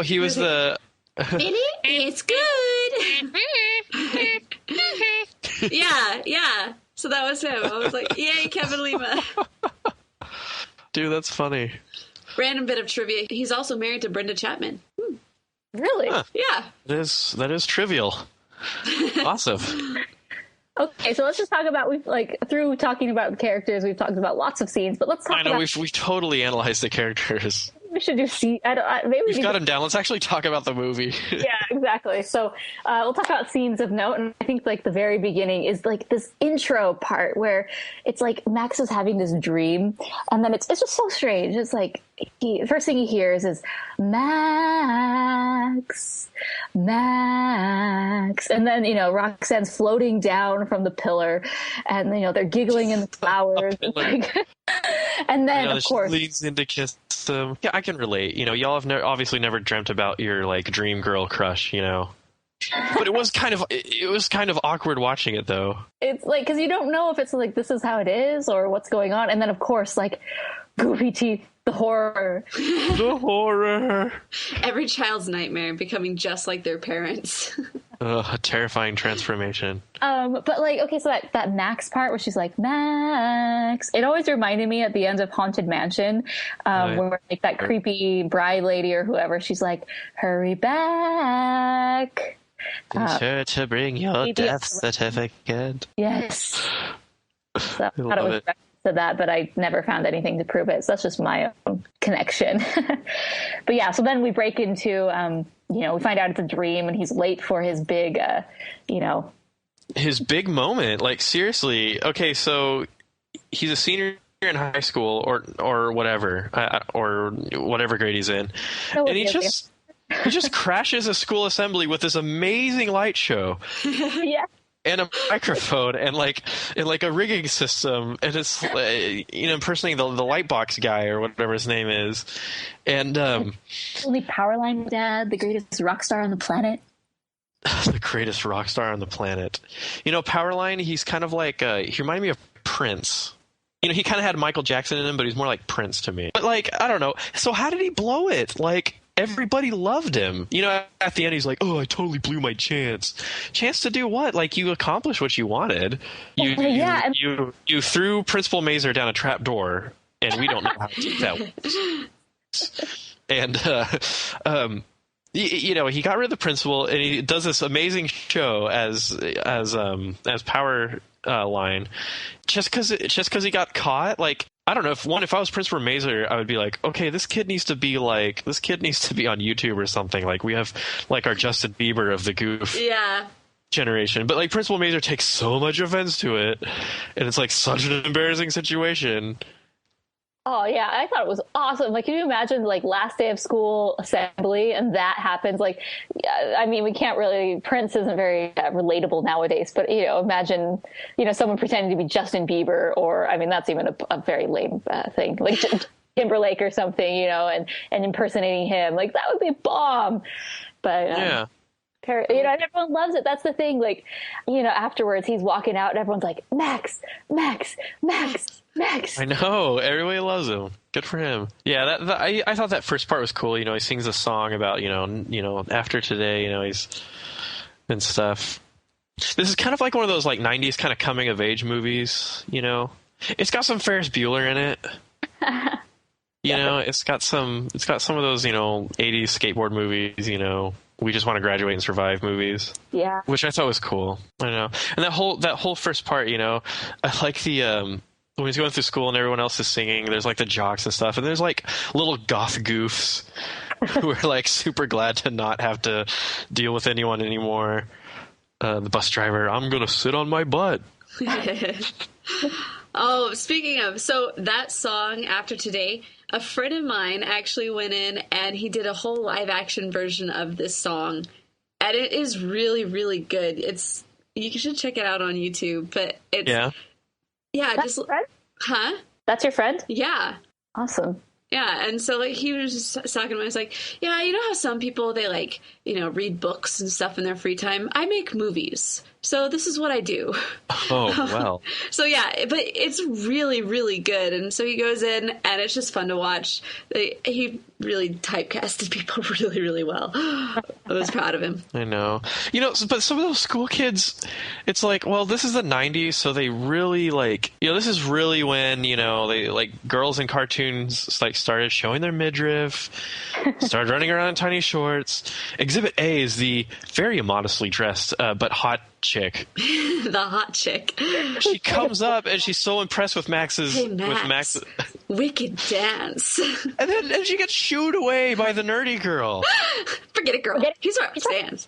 he was the... It's good! Yeah. So that was him. I was like, yay, Kevin Lima. Dude, that's funny. Random bit of trivia. He's also married to Brenda Chapman. Really? Huh. Yeah. That is trivial. Awesome. Okay, so let's just talk about through talking about the characters, we've talked about lots of scenes, but let's talk about... we've totally analyzed the characters. should do maybe we've got him down. Let's actually talk about the movie. Yeah, exactly. So we'll talk about scenes of note, and I think like the very beginning is like this intro part where it's like Max is having this dream, and then it's just so strange. It's like the first thing he hears is Max, and then Roxanne's floating down from the pillar, and they're giggling in the flowers, and then of course leans in to kiss them. Yeah, I can relate. Y'all have obviously never dreamt about your like dream girl crush, But it was kind of awkward watching it though. It's like because you don't know if it's like this is how it is or what's going on, and then of course like goofy teeth. The horror. The horror. Every child's nightmare, becoming just like their parents. A terrifying transformation. But like, okay, so that Max part where she's like, Max, it always reminded me at the end of Haunted Mansion, where like that creepy bride lady or whoever, she's like, hurry back. Be sure to bring your death certificate. Yes. So I thought it was to that, but I never found anything to prove it. So that's just my own connection. But yeah, so then we break into, we find out it's a dream and he's late for his big, his big moment. Like seriously. Okay. So he's a senior in high school or whatever, or whatever grade he's in. And he just crashes a school assembly with this amazing light show. Yeah. And a microphone and like a rigging system, and it's impersonating the light box guy or whatever his name is, and only Powerline dad, the greatest rock star on the planet. The greatest rock star on the planet. Powerline, he's kind of like he reminded me of Prince. He kind of had Michael Jackson in him, but he's more like Prince to me. But like I don't know. So how did he blow it? Like. Everybody loved him. At the end, he's like, "Oh, I totally blew my chance." Chance to do what? Like, you accomplished what you wanted. You threw Principal Mazer down a trap door, and we don't know how to do that. And he got rid of the principal, and he does this amazing show as Power Line, just because he got caught. Like. I don't know if I was Principal Mazer, I would be like, okay, this kid needs to be on YouTube or something. Like we have like our Justin Bieber of the Goof generation, but like Principal Mazer takes so much offense to it, and it's like such an embarrassing situation. Oh yeah, I thought it was awesome. Like, can you imagine like last day of school assembly and that happens? Like, I mean, we can't really. Prince isn't very relatable nowadays, but imagine someone pretending to be Justin Bieber, or I mean, that's even a very lame thing, like Timberlake or something, and impersonating him. Like that would be a bomb. But yeah. And everyone loves it. That's the thing. Like, afterwards he's walking out and everyone's like, Max. I know. Everybody loves him. Good for him. Yeah, I thought that first part was cool. He sings a song about, after today, he's and stuff. This is kind of like one of those like 90s kind of coming of age movies, It's got some Ferris Bueller in it. It's got some of those, 80s skateboard movies, We Just Want to Graduate and Survive movies. Yeah. Which I thought was cool. I know. And that whole first part, I like the when he's going through school and everyone else is singing, there's like the jocks and stuff, and there's like little goth goofs who are like super glad to not have to deal with anyone anymore. The bus driver, I'm gonna sit on my butt. Oh, speaking of, so that song, After Today, a friend of mine actually went in and he did a whole live action version of this song. And it is really, really good. You should check it out on YouTube, but it's... Yeah, that's just... Huh? That's your friend? Yeah. Awesome. Yeah, and so like he was just talking about, he's like, yeah, you know how some people, they like, read books and stuff in their free time? I make movies. So this is what I do. Oh, wow. So yeah, but it's really, really good. And so he goes in and it's just fun to watch. He really typecasted people really, really well. I was proud of him. I know. But some of those school kids, it's like, well, this is the 90s, so they really like, this is really when, they like girls in cartoons like started showing their midriff, started running around in tiny shorts. Exhibit A is the very immodestly dressed but hot chick. The hot chick. She comes up and she's so impressed with Max's Hey, Max, wicked dance. And then she gets shooed away by the nerdy girl. Forget it, girl. He's Roxanne's.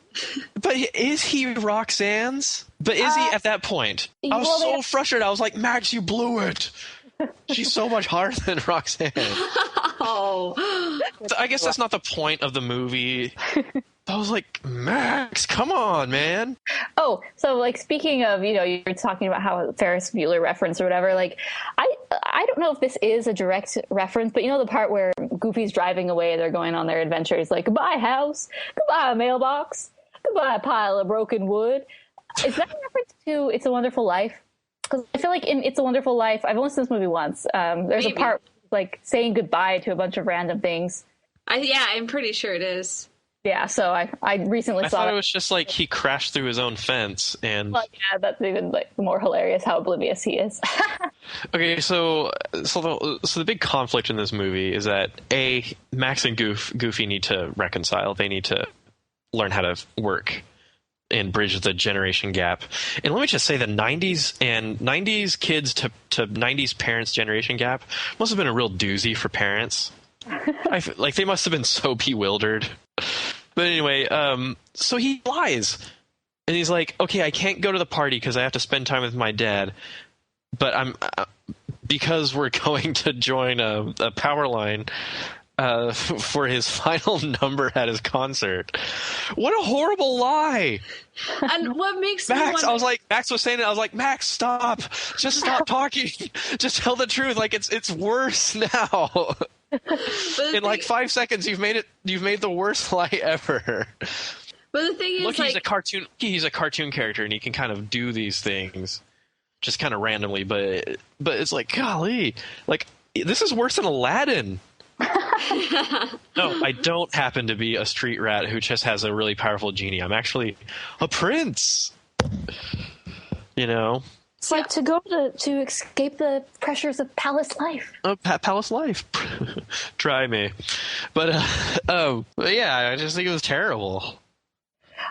But is he Roxanne's? But is he at that point? I was so frustrated. I was like, Max, you blew it. She's so much harder than Roxanne. Oh. So I guess that's not the point of the movie. I was like, Max, come on, man. Oh, so like speaking of, you're talking about how Ferris Bueller reference or whatever. Like, I don't know if this is a direct reference, but the part where Goofy's driving away, they're going on their adventure. He's like, goodbye house, goodbye mailbox, goodbye pile of broken wood. Is that a reference to It's a Wonderful Life? Because I feel like in It's a Wonderful Life, I've only seen this movie once. There's a part like saying goodbye to a bunch of random things. I'm pretty sure it is. Yeah, so I recently saw I thought it was just like he crashed through his own fence, and that's even like more hilarious how oblivious he is. Okay, so the big conflict in this movie is that Max and Goofy need to reconcile. They need to learn how to work and bridge the generation gap. And let me just say, the 90s kids to 90s parents generation gap must have been a real doozy for parents. Like they must have been so bewildered. But anyway, so he lies. And he's like, okay, I can't go to the party because I have to spend time with my dad. But because we're going to join a power line for his final number at his concert. What a horrible lie. And what makes Max, Max was saying it. I was like, Max, stop. Just stop talking. Just tell the truth. Like it's worse now. In like 5 seconds, you've made the worst lie ever. But the thing is, look, he's a cartoon character, and he can kind of do these things just kind of randomly. But it's like, golly, like this is worse than Aladdin. No, I don't happen to be a street rat who just has a really powerful genie. I'm actually a prince. It's like to go to escape the pressures of palace life. Palace life. Try me. But yeah, I just think it was terrible.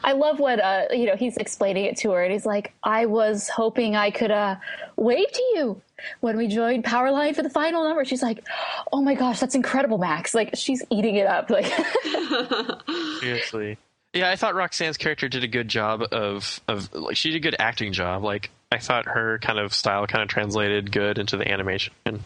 I love what he's explaining it to her, and he's like, I was hoping I could wave to you when we joined Powerline for the final number. She's like, oh my gosh, that's incredible, Max. Like, she's eating it up. Like, seriously. Yeah, I thought Roxanne's character did a good job of like, she did a good acting job. Like, I thought her kind of style kind of translated good into the animation. And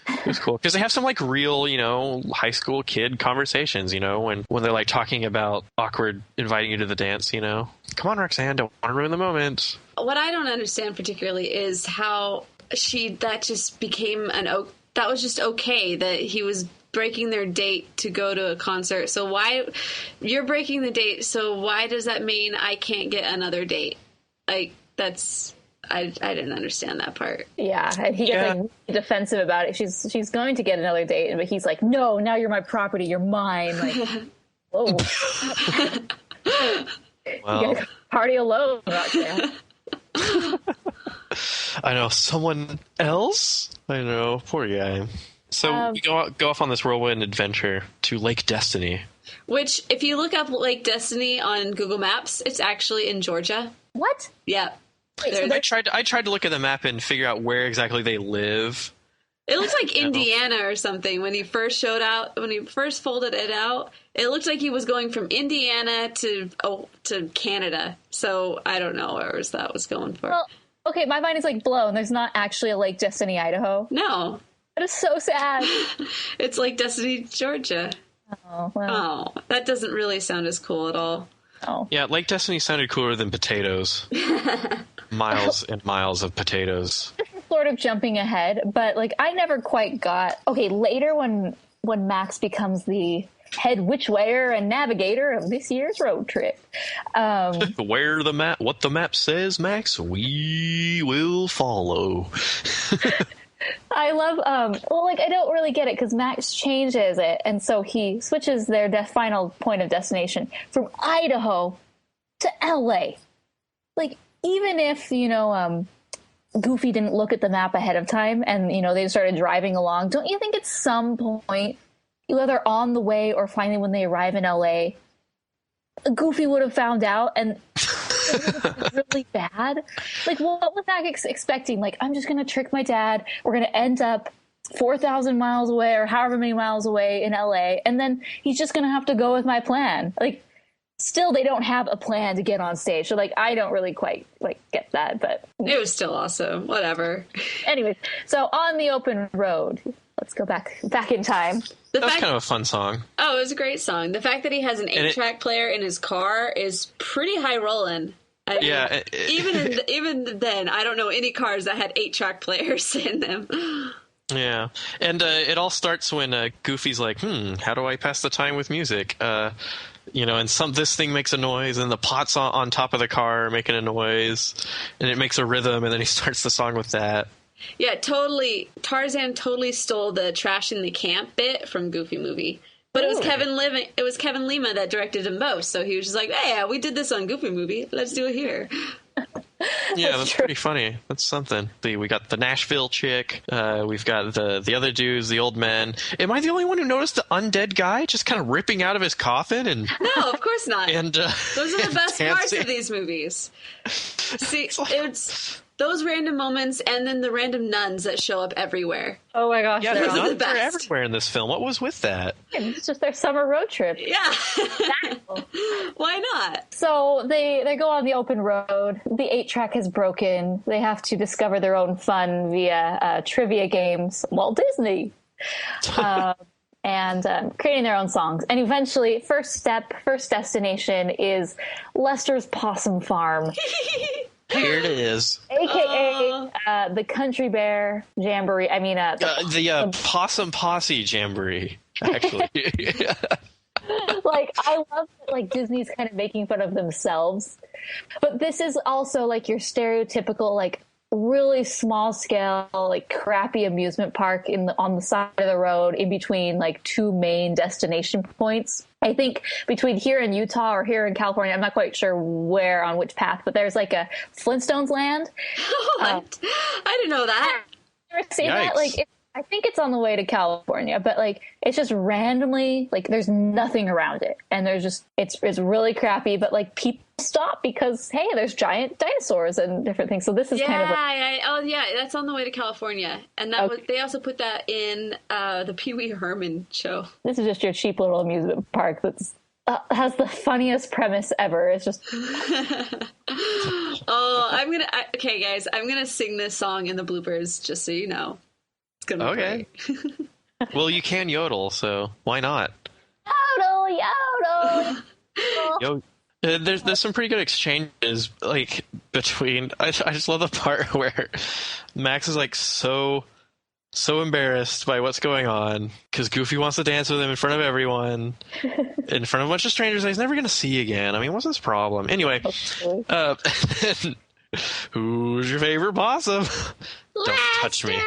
it was cool because they have some like real, high school kid conversations, when they're like talking about awkward inviting you to the dance, come on, Roxanne, don't want to ruin the moment. What I don't understand particularly is how that just became that was just okay that he was breaking their date to go to a concert. So why you're breaking the date? So why does that mean I can't get another date? Like I didn't understand that part. Yeah, and he gets like defensive about it. She's going to get another date, but he's like, no, now you're my property, you're mine. Like, whoa. Well, you gotta party alone, Roxanne. I know, someone else? I know, poor guy. So we go off on this whirlwind adventure to Lake Destiny. Which, if you look up Lake Destiny on Google Maps, it's actually in Georgia. What? Yeah. I tried to look at the map and figure out where exactly they live. It looks like Indiana or something. When he first folded it out, it looked like he was going from Indiana to Canada. So I don't know where that was going for. Well, okay, my mind is like blown. There's not actually a Lake Destiny, Idaho. No. That is so sad. It's Lake Destiny, Georgia. Oh, well. Oh, that doesn't really sound as cool at all. Oh. Yeah, Lake Destiny sounded cooler than potatoes. Miles and miles of potatoes. Sort of jumping ahead, but like I never quite got. Okay, later when Max becomes the head witchwayer and navigator of this year's road trip, what the map says, Max, we will follow. I love I don't really get it because Max changes it, and so he switches their final point of destination from Idaho to LA. Like, even if Goofy didn't look at the map ahead of time and they started driving along, don't you think at some point, either on the way or finally when they arrive in LA, Goofy would have found out and really bad. Like, what was I expecting? Like, I'm just going to trick my dad. We're going to end up 4,000 miles away or however many miles away in LA. And then he's just going to have to go with my plan. Like, still, they don't have a plan to get on stage. So, like, I don't really quite, like, get that. But it was still awesome. Whatever. Anyways, so On the Open Road. Let's go back in time. That was kind of a fun song. Oh, it was a great song. The fact that he has an 8-track player in his car is pretty high rolling. Even then, I don't know any cars that had 8-track players in them. Yeah, and it all starts when Goofy's like, how do I pass the time with music? And this thing makes a noise, and the pots on top of the car are making a noise, and it makes a rhythm, and then he starts the song with that. Yeah, totally. Tarzan totally stole the trash in the camp bit from Goofy Movie. But it was Kevin Lima that directed them both, so he was just like, hey, we did this on Goofy Movie. Let's do it here. Yeah, that's pretty funny. That's something. We got the Nashville chick. We've got the other dudes, the old men. Am I the only one who noticed the undead guy just kind of ripping out of his coffin? No, of course not. And those are the best parts of these movies. See, it's those random moments, and then the random nuns that show up everywhere. Oh my gosh! Yeah, the nuns are everywhere in this film. What was with that? It's just their summer road trip. Yeah, why not? So they go on the open road. The 8-track is broken. They have to discover their own fun via trivia games. Walt Disney. And creating their own songs. And eventually, first destination is Lester's Possum Farm. Here it is. AKA the Country Bear Jamboree. I mean, the Possum Posse Jamboree, actually. Like, I love that, like, Disney's kind of making fun of themselves. But this is also, like, your stereotypical, like, really small scale, like, crappy amusement park on the side of the road in between, like, two main destination points. I think between here in Utah or here in California, I'm not quite sure where on which path, but there's like a Flintstones land. I didn't know that. You ever seen that? Like, I think it's on the way to California, but like it's just randomly, like there's nothing around it, and there's just it's really crappy. But like people stop because hey, there's giant dinosaurs and different things. So this is kind of like, that's on the way to California, and that was they also put that in the Pee Wee Herman show. This is just your cheap little amusement park that's has the funniest premise ever. It's just okay, guys, I'm gonna sing this song in the bloopers, just so you know. It's gonna be okay. Well, you can yodel, so why not? Yodel. There's some pretty good exchanges, like between. I just love the part where Max is like so embarrassed by what's going on because Goofy wants to dance with him in front of everyone, in front of a bunch of strangers that he's never going to see again. I mean, what's his problem? Anyway, who's your favorite possum? Don't touch me.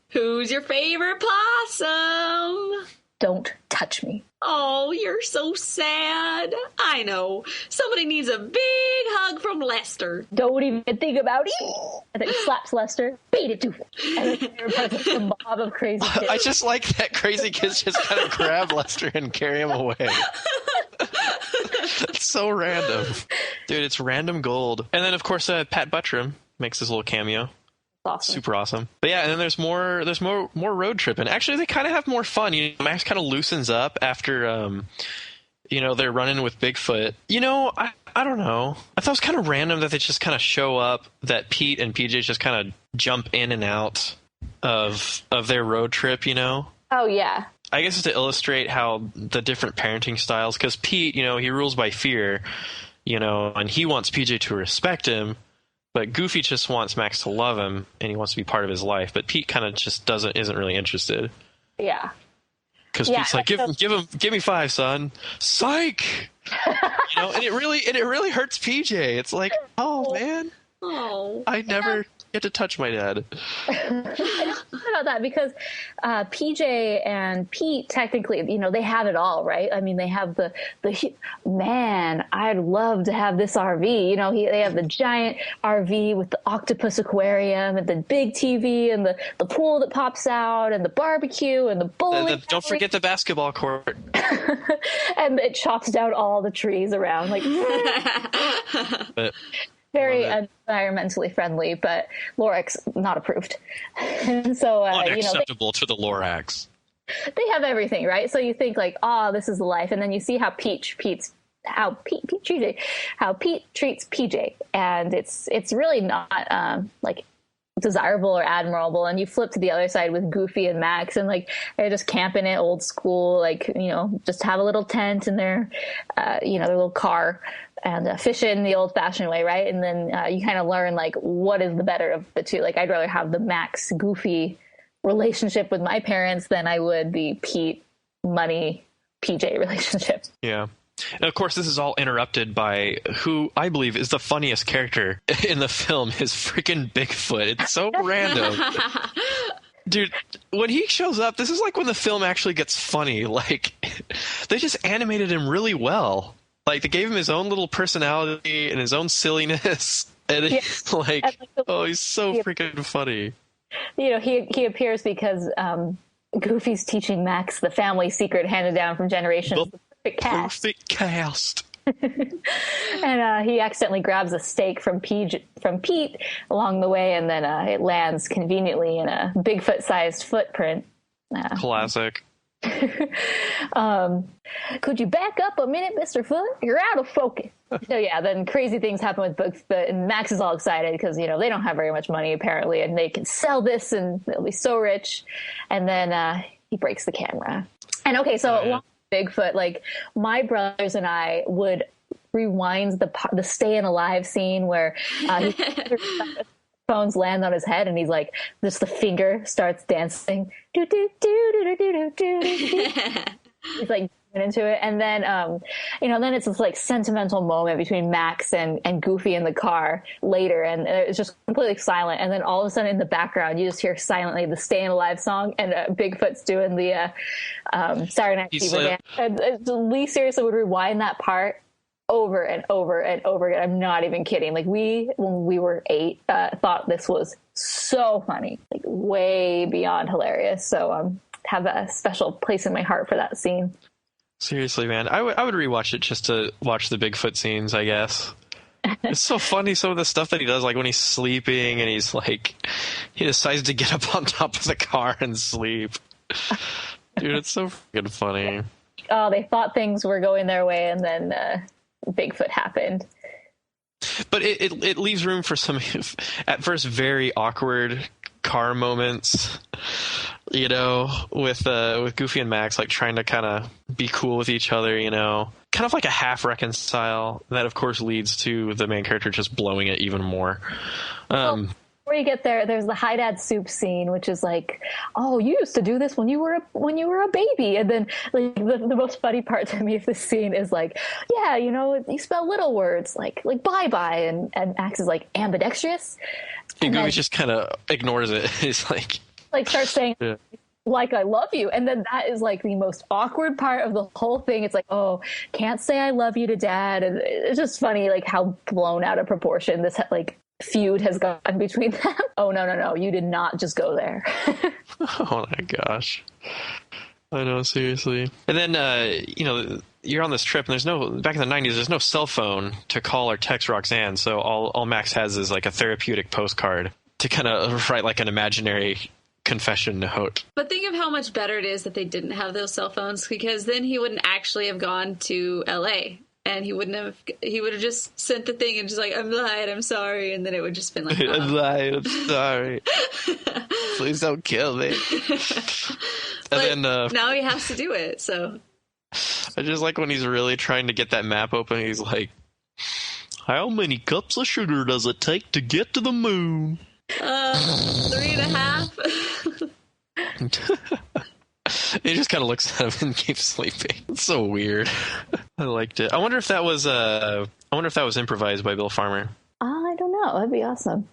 Who's your favorite possum? Don't touch me. Oh, you're so sad. I know. Somebody needs a big hug from Lester. Don't even think about it. And then he slaps Lester. Beat it to him. And then the mob of crazy kids. I just like that crazy kids just kind of grab Lester and carry him away. It's so random. Dude, it's random gold. And then, of course, Pat Buttram makes his little cameo. Awesome. Super awesome. But yeah, and then there's more road tripping. Actually, they kind of have more fun. Max kind of loosens up after they're running with Bigfoot. I don't know. I thought it was kind of random that they just kind of show up, that Pete and PJ just kind of jump in and out of their road trip, Oh yeah. I guess it's to illustrate how the different parenting styles, because Pete, he rules by fear, and he wants PJ to respect him. But Goofy just wants Max to love him, and he wants to be part of his life. But Pete kind of just isn't really interested. Yeah. Because Pete's like, give me 5, son. Psych. And it really hurts PJ. It's like, oh man, I never get to touch my dad. It's not about that because PJ and Pete, technically, they have it all, right? I mean, they have the man, I'd love to have this RV. They have the giant RV with the octopus aquarium and the big TV and the pool that pops out and the barbecue and the bowling. Don't forget the basketball court. And it chops down all the trees around, like very environmentally friendly, but Lorax not approved. And so unacceptable to the Lorax. They have everything, right? So you think like, oh, this is the life, and then you see how Pete treats PJ, and it's really not like desirable or admirable. And you flip to the other side with Goofy and Max, and like they're just camping it old school, like just have a little tent in their their little car and fish it in the old fashioned way, right? And then you kind of learn like what is the better of the two. Like I'd rather have the Max Goofy relationship with my parents than I would the Pete Money PJ relationship. Yeah. And of course, this is all interrupted by who I believe is the funniest character in the film, is freaking Bigfoot. It's so random. Dude, when he shows up, this is like when the film actually gets funny. Like, they just animated him really well. Like, they gave him his own little personality and his own silliness. And he's he's so freaking funny. He appears because Goofy's teaching Max the family secret handed down from generations. Perfect cast. And he accidentally grabs a steak from Pete along the way, and then it lands conveniently in a Bigfoot-sized footprint. Classic. Could you back up a minute, Mr. Foot? You're out of focus. So yeah, then crazy things happen with Bigfoot, and Max is all excited because they don't have very much money apparently, and they can sell this and they'll be so rich. And then he breaks the camera. And okay, so Bigfoot, like my brothers and I would rewind the Staying Alive scene where phones land on his head and he's like, just the finger starts dancing. Do, do, do, do, do, do, do, do. He's like into it, and then then it's this like sentimental moment between Max and Goofy in the car later, and it's just completely silent, and then all of a sudden in the background you just hear silently the Staying Alive song, and Bigfoot's doing the Saturday Night Fever dance. And Lee seriously would rewind that part over and over and over again. I'm not even kidding. Like when we were 8 thought this was so funny, like way beyond hilarious. So have a special place in my heart for that scene. Seriously, man, I would rewatch it just to watch the Bigfoot scenes, I guess. It's so funny, some of the stuff that he does, like when he's sleeping and he's like, he decides to get up on top of the car and sleep. Dude, it's so freaking funny. Oh, they thought things were going their way, and then Bigfoot happened. But it leaves room for some, at first, very awkward car moments, with Goofy and Max, like trying to kind of be cool with each other, kind of like a half reconcile. That of course leads to the main character just blowing it even more. Before you get there, there's the Hi Dad Soup scene, which is like, oh, you used to do this when you were a baby. And then like the most funny part to me of this scene is like, yeah, you spell little words like bye bye, and Max is like ambidextrous. And Goofy just kind of ignores it. He's like starts saying, like, I love you. And then that is like the most awkward part of the whole thing. It's like, oh, can't say I love you to Dad. And it's just funny, like how blown out of proportion this like feud has gone between them. Oh, no. You did not just go there. Oh my gosh. I know, seriously. And then, you're on this trip, and back in the 90s, there's no cell phone to call or text Roxanne, so all Max has is like a therapeutic postcard to kind of write like an imaginary confession note. But think of how much better it is that they didn't have those cell phones, because then he wouldn't actually have gone to LA, and he would have just sent the thing and just like, I'm lying, I'm sorry, and then it would just been like, oh. I'm lying, I'm sorry. Please don't kill me. And then now he has to do it, so I just like when he's really trying to get that map open, he's like, how many cups of sugar does it take to get to the moon? 3.5. He just kind of looks at him and keeps sleeping. It's so weird. I liked it. I wonder if that was improvised by Bill Farmer. I don't know. That'd be awesome.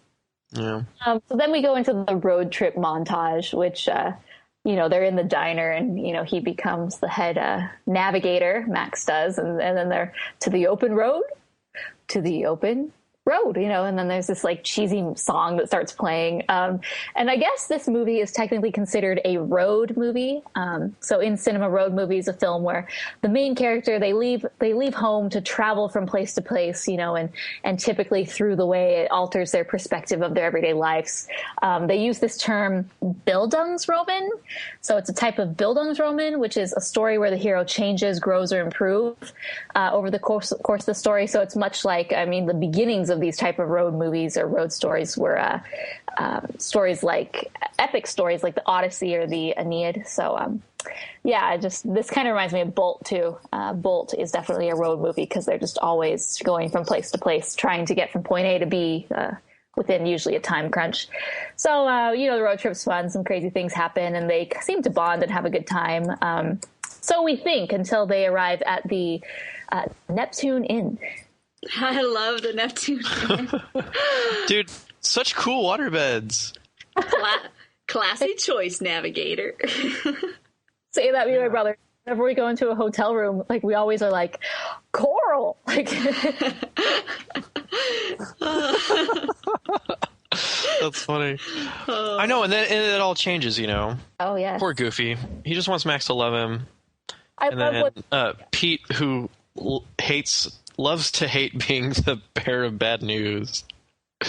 Yeah. So then we go into the road trip montage, which, they're in the diner and, he becomes the head navigator, Max does. And then they're to the open road, and then there's this like cheesy song that starts playing. And I guess this movie is technically considered a road movie. So in cinema, road movie is a film where the main character, they leave home to travel from place to place, and typically through the way it alters their perspective of their everyday lives. They use this term Bildungsroman. So it's a type of Bildungsroman, which is a story where the hero changes, grows, or improves over the course of the story. So it's much like, the beginnings of these type of road movies or road stories were stories like epic stories like the Odyssey or the Aeneid. So this kind of reminds me of Bolt too. Bolt is definitely a road movie because they're just always going from place to place, trying to get from point A to B within usually a time crunch. So the road trip's fun, some crazy things happen, and they seem to bond and have a good time. So we think, until they arrive at the Neptune Inn. I love the Neptune Inn. Dude, such cool waterbeds. Classy choice, navigator. Say that, me and my brother. Whenever we go into a hotel room, like, we always are like, coral! Like, that's funny. I know, and then it all changes, Oh, yeah. Poor Goofy. He just wants Max to love him. And then Pete, who loves to hate being the bearer of bad news.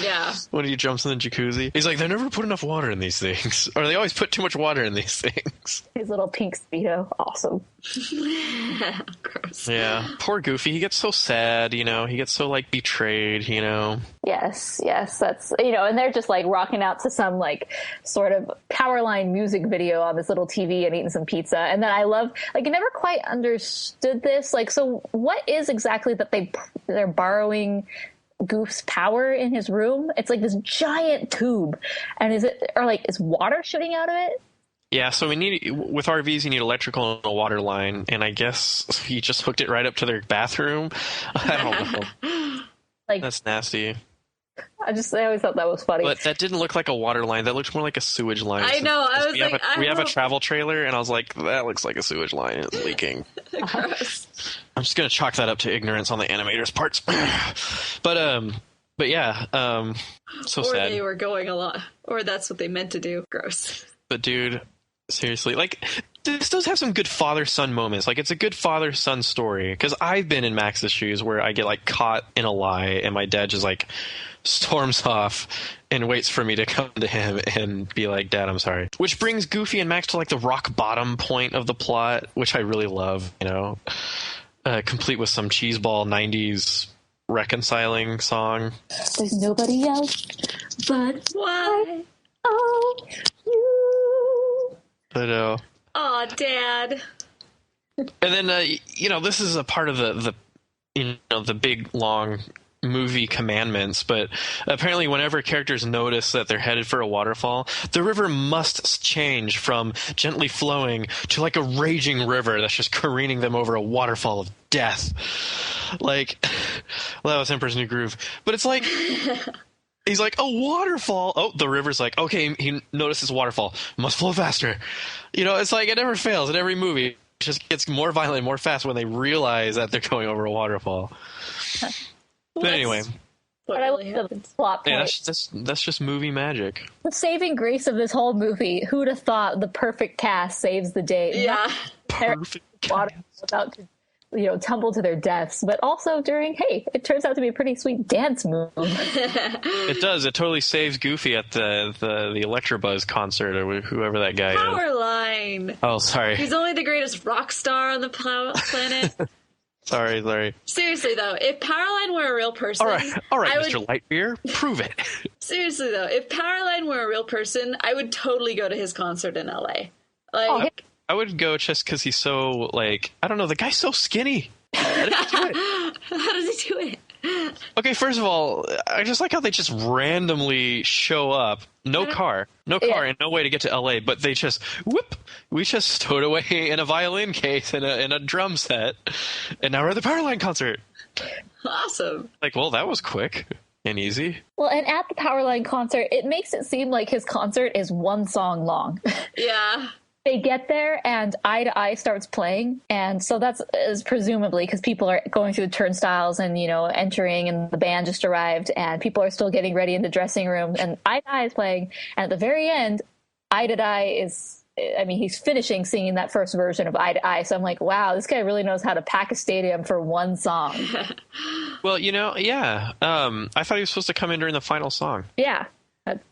Yeah. When he jumps in the jacuzzi. He's like, they never put enough water in these things. Or they always put too much water in these things. His little pink Speedo. Awesome. Gross. Yeah. Poor Goofy. He gets so sad, He gets so, betrayed, Yes. That's, and they're just, rocking out to some, sort of Powerline music video on this little TV and eating some pizza. And then I love, I never quite understood this. So what is exactly that they're borrowing Goof's power in his room? It's like this giant tube, and is water shooting out of it? Yeah, so with RVs you need electrical and a water line, and I guess he just hooked it right up to their bathroom. I don't know. That's nasty. I always thought that was funny. But that didn't look like a water line. That looked more like a sewage line. I know. We have a travel trailer, and I was like, that looks like a sewage line. It's leaking. Gross. I'm just gonna chalk that up to ignorance on the animator's parts. but yeah, so sad. Or they were going a lot, or that's what they meant to do. Gross. But dude, seriously, this does have some good father-son moments. It's a good father-son story. Because I've been in Max's shoes where I get caught in a lie, and my dad just storms off and waits for me to come to him and be like, Dad, I'm sorry. Which brings Goofy and Max to the rock bottom point of the plot, which I really love, complete with some cheeseball 90s reconciling song. There's nobody else but why? Oh, you. I know. Aw, Dad. And then, this is a part of the big, long movie commandments, but apparently whenever characters notice that they're headed for a waterfall, the river must change from gently flowing to a raging river that's just careening them over a waterfall of death. Well, that was Emperor's New Groove. But it's he's like, a waterfall. Oh, the river's okay, he notices waterfall. Must flow faster. It's it never fails in every movie. It just gets more violent, more fast when they realize that they're going over a waterfall. But anyway. But I love the plot point. Yeah, that's just movie magic. The saving grace of this whole movie, who'd have thought the perfect cast saves the day? Yeah. Perfect cast. About to tumble to their deaths, but also during, it turns out to be a pretty sweet dance move. It does. It totally saves Goofy at the Electrobuzz concert or whoever that guy is. Powerline. Oh, sorry. He's only the greatest rock star on the planet. Sorry. Seriously, though, if Powerline were a real person... All right, Mr. Lightbeer, prove it. Seriously, though, if Powerline were a real person, I would totally go to his concert in L.A. I would go just because he's so, I don't know, the guy's so skinny. How does he do it? How does he do it? Okay, first of all, I just like how they just randomly show up. No car, and no way to get to L.A., but they just, we just stowed away in a violin case and a drum set, and now we're at the Powerline concert. Awesome. Well, that was quick. and easy. Well, and at the Powerline concert, it makes it seem like his concert is one song long. Yeah. They get there and Eye to Eye starts playing. And so that's is presumably because people are going through the turnstiles and, entering, and the band just arrived and people are still getting ready in the dressing room. And Eye to Eye is playing. And at the very end, Eye to Eye he's finishing singing that first version of Eye to Eye. So I'm like, wow, this guy really knows how to pack a stadium for one song. Well, yeah. I thought he was supposed to come in during the final song. Yeah.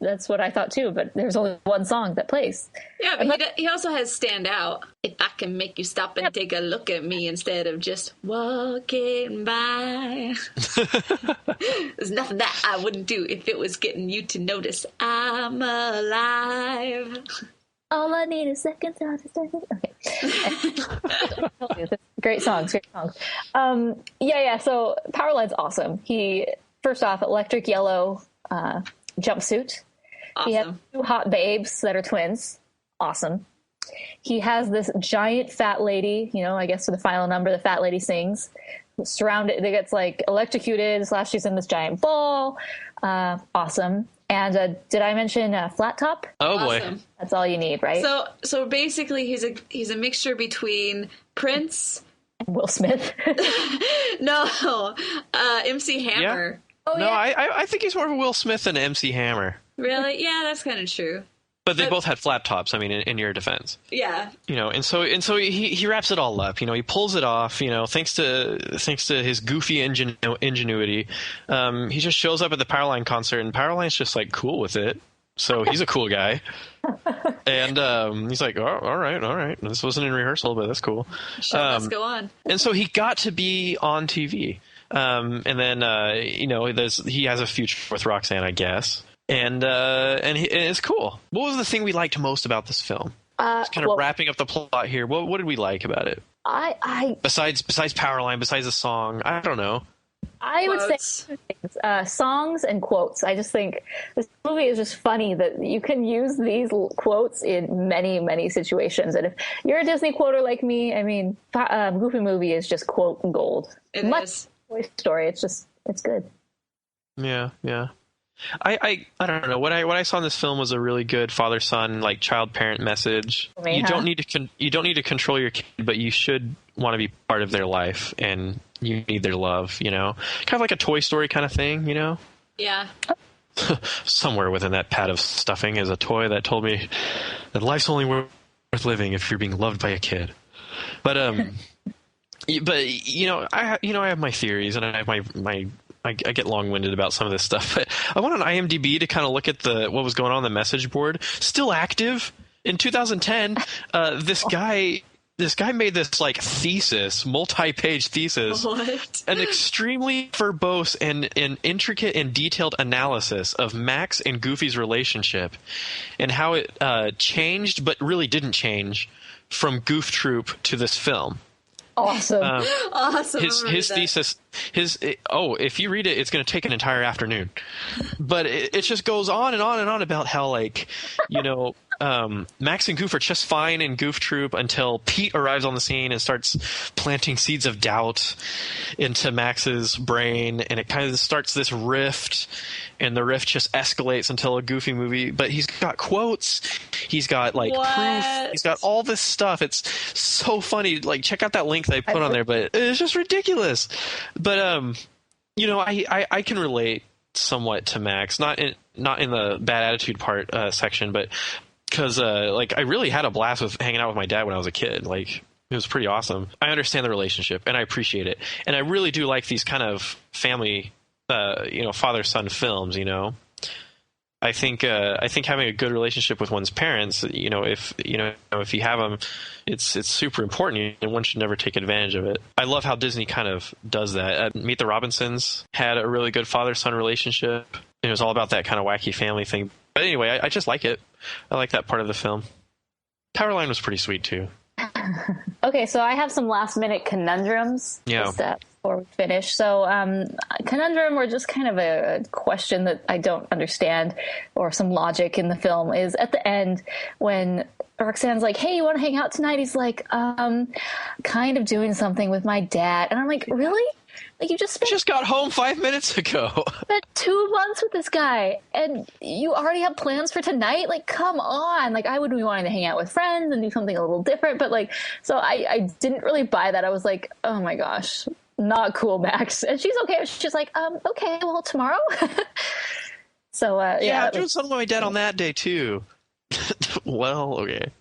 That's what I thought too, but there's only one song that plays. Yeah, but he also has Stand Out. If I can make you stop and take a look at me instead of just walking by. There's nothing that I wouldn't do if it was getting you to notice I'm alive. All I need is seconds. Okay. Great songs. Yeah. So Powerline's awesome. He, first off, electric yellow jumpsuit. Awesome. He has 2 hot babes that are twins. Awesome. He has this giant fat lady, I guess for the final number, the fat lady sings. Surrounded, they gets electrocuted, / she's in this giant ball. Awesome. And did I mention Flat Top? Oh boy. Awesome. That's all you need, right? So basically he's a mixture between Prince and Will Smith. No, MC Hammer. Yeah. I think he's more of a Will Smith than MC Hammer. Really? Yeah, that's kind of true. But they both had flat tops. I mean, in your defense. Yeah. And so he wraps it all up. He pulls it off. Thanks to his goofy ingenuity. He just shows up at the Powerline concert, and Powerline's just cool with it. So he's a cool guy. And he's like, oh, all right. This wasn't in rehearsal, but that's cool. Sure, let's go on. And so he got to be on TV. And then he has a future with Roxanne, I guess. And it's cool. What was the thing we liked most about this film? Just kind of wrapping up the plot here. What did we like about it? Besides Powerline, besides the song, I don't know. I would say 2 things. Songs and quotes. I just think this movie is just funny that you can use these quotes in many, many situations. And if you're a Disney quoter like me, Goofy movie is just quote gold. It is. Toy Story. It's good. Yeah. I don't know. What I saw in this film was a really good father-son, child-parent message. You don't need to control your kid, but you should want to be part of their life, and you need their love. Kind of like a Toy Story kind of thing. Yeah. Somewhere within that pad of stuffing is a toy that told me that life's only worth living if you're being loved by a kid. But I have my theories, and I have I get long-winded about some of this stuff, but I went on IMDb to kind of look at what was going on the message board. Still active in 2010. This guy made this thesis, multi-page thesis, an extremely verbose and intricate and detailed analysis of Max and Goofy's relationship and how it changed, but really didn't change from Goof Troop to this film. Awesome. Awesome. His thesis, if you read it, it's going to take an entire afternoon. But it just goes on and on and on about how, Max and Goof are just fine in Goof Troop until Pete arrives on the scene and starts planting seeds of doubt into Max's brain, and it kind of starts this rift, and the rift just escalates until a Goofy movie. But he's got quotes, he's got proof, he's got all this stuff. It's so funny. Check out that link that I put on there, but it's just ridiculous. But I can relate somewhat to Max, not in the bad attitude part section, but because I really had a blast with hanging out with my dad when I was a kid. It was pretty awesome. I understand the relationship and I appreciate it, and I really do like these kind of family father-son films. I think having a good relationship with one's parents, if you have them, it's super important, and one should never take advantage of it. I love how Disney kind of does that. Meet the Robinsons had a really good father-son relationship. It was all about that kind of wacky family thing. But anyway, I just like it. I like that part of the film. Powerline was pretty sweet too. Okay, so I have some last-minute conundrums. Yeah. Before we finish. So conundrum, or just kind of a question that I don't understand, or some logic in the film, is at the end when Roxanne's like, hey, you want to hang out tonight? He's like, kind of doing something with my dad. And I'm like, really? Like, you just I just got home 5 minutes ago. spent 2 months with this guy, and you already have plans for tonight? Like, come on. Like, I would be wanting to hang out with friends and do something a little different, but, like, so I didn't really buy that. I was like, oh my gosh, not cool, Max. And she's okay. She's like, okay, well, tomorrow? So, yeah, I'm doing something with my dad on that day, too. Well, okay.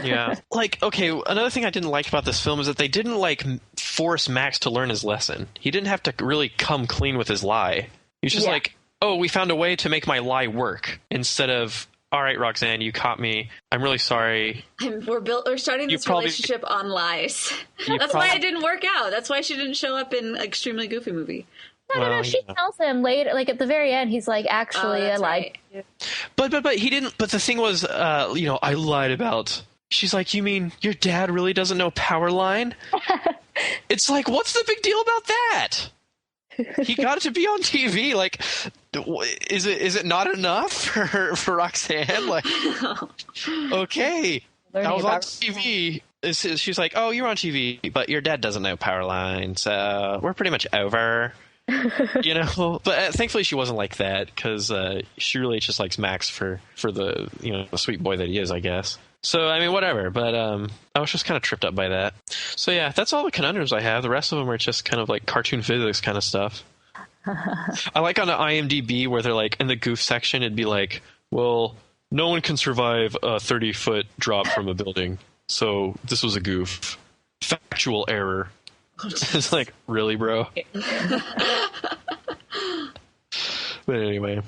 Yeah. Like, okay, another thing I didn't like about this film is that they didn't, like, force Max to learn his lesson. He didn't have to really come clean with his lie. He was just like, oh, we found a way to make my lie work, instead of, all right, Roxanne, you caught me. I'm really sorry. We're starting this relationship on lies. That's why it didn't work out. That's why she didn't show up in Extremely Goofy Movie. No. She tells him later, like at the very end, he's like, actually, I lied. Right. But he didn't. But the thing was, I lied about. She's like, you mean your dad really doesn't know Powerline? It's like, what's the big deal about that? He got it to be on TV. Like, is it not enough for Roxanne? Like, okay, I was on TV. She's like, oh, you're on TV, but your dad doesn't know Powerline, so we're pretty much over. But thankfully she wasn't like that, because she really just likes Max for the the sweet boy that he is, I guess. So I mean, whatever. But I was just kind of tripped up by that. So yeah, that's all the conundrums I have. The rest of them are just kind of like cartoon physics kind of stuff. I like on the IMDb where they're like in the goof section, it'd be like, well, no one can survive a 30-foot drop from a building, so this was a goof. Factual error. It's like, really, bro? But anyway.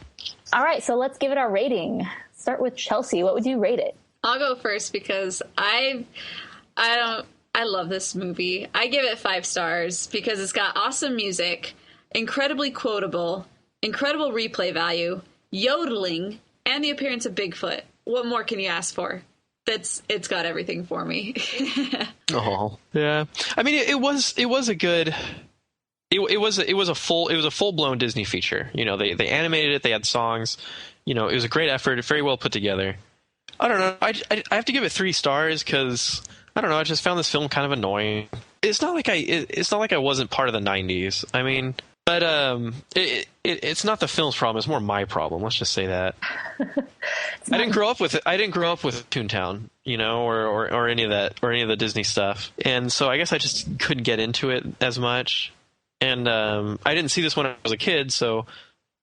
All right, so let's give it our rating. Start with Chelsea. What would you rate it? I'll go first because I love this movie. I give it 5 stars because it's got awesome music, incredibly quotable, incredible replay value, yodeling, and the appearance of Bigfoot. What more can you ask for? It's got everything for me. Oh yeah, I mean it was a good. It was a full blown Disney feature. They animated it. They had songs. It was a great effort. Very well put together. I don't know. I have to give it 3 stars because I don't know. I just found this film kind of annoying. It's not like I wasn't part of the '90s. I mean, but it's not the film's problem. It's more my problem. Let's just say that. I didn't grow up with it. I didn't grow up with Toontown, or any of that, or any of the Disney stuff, and so I guess I just couldn't get into it as much. And I didn't see this when I was a kid, so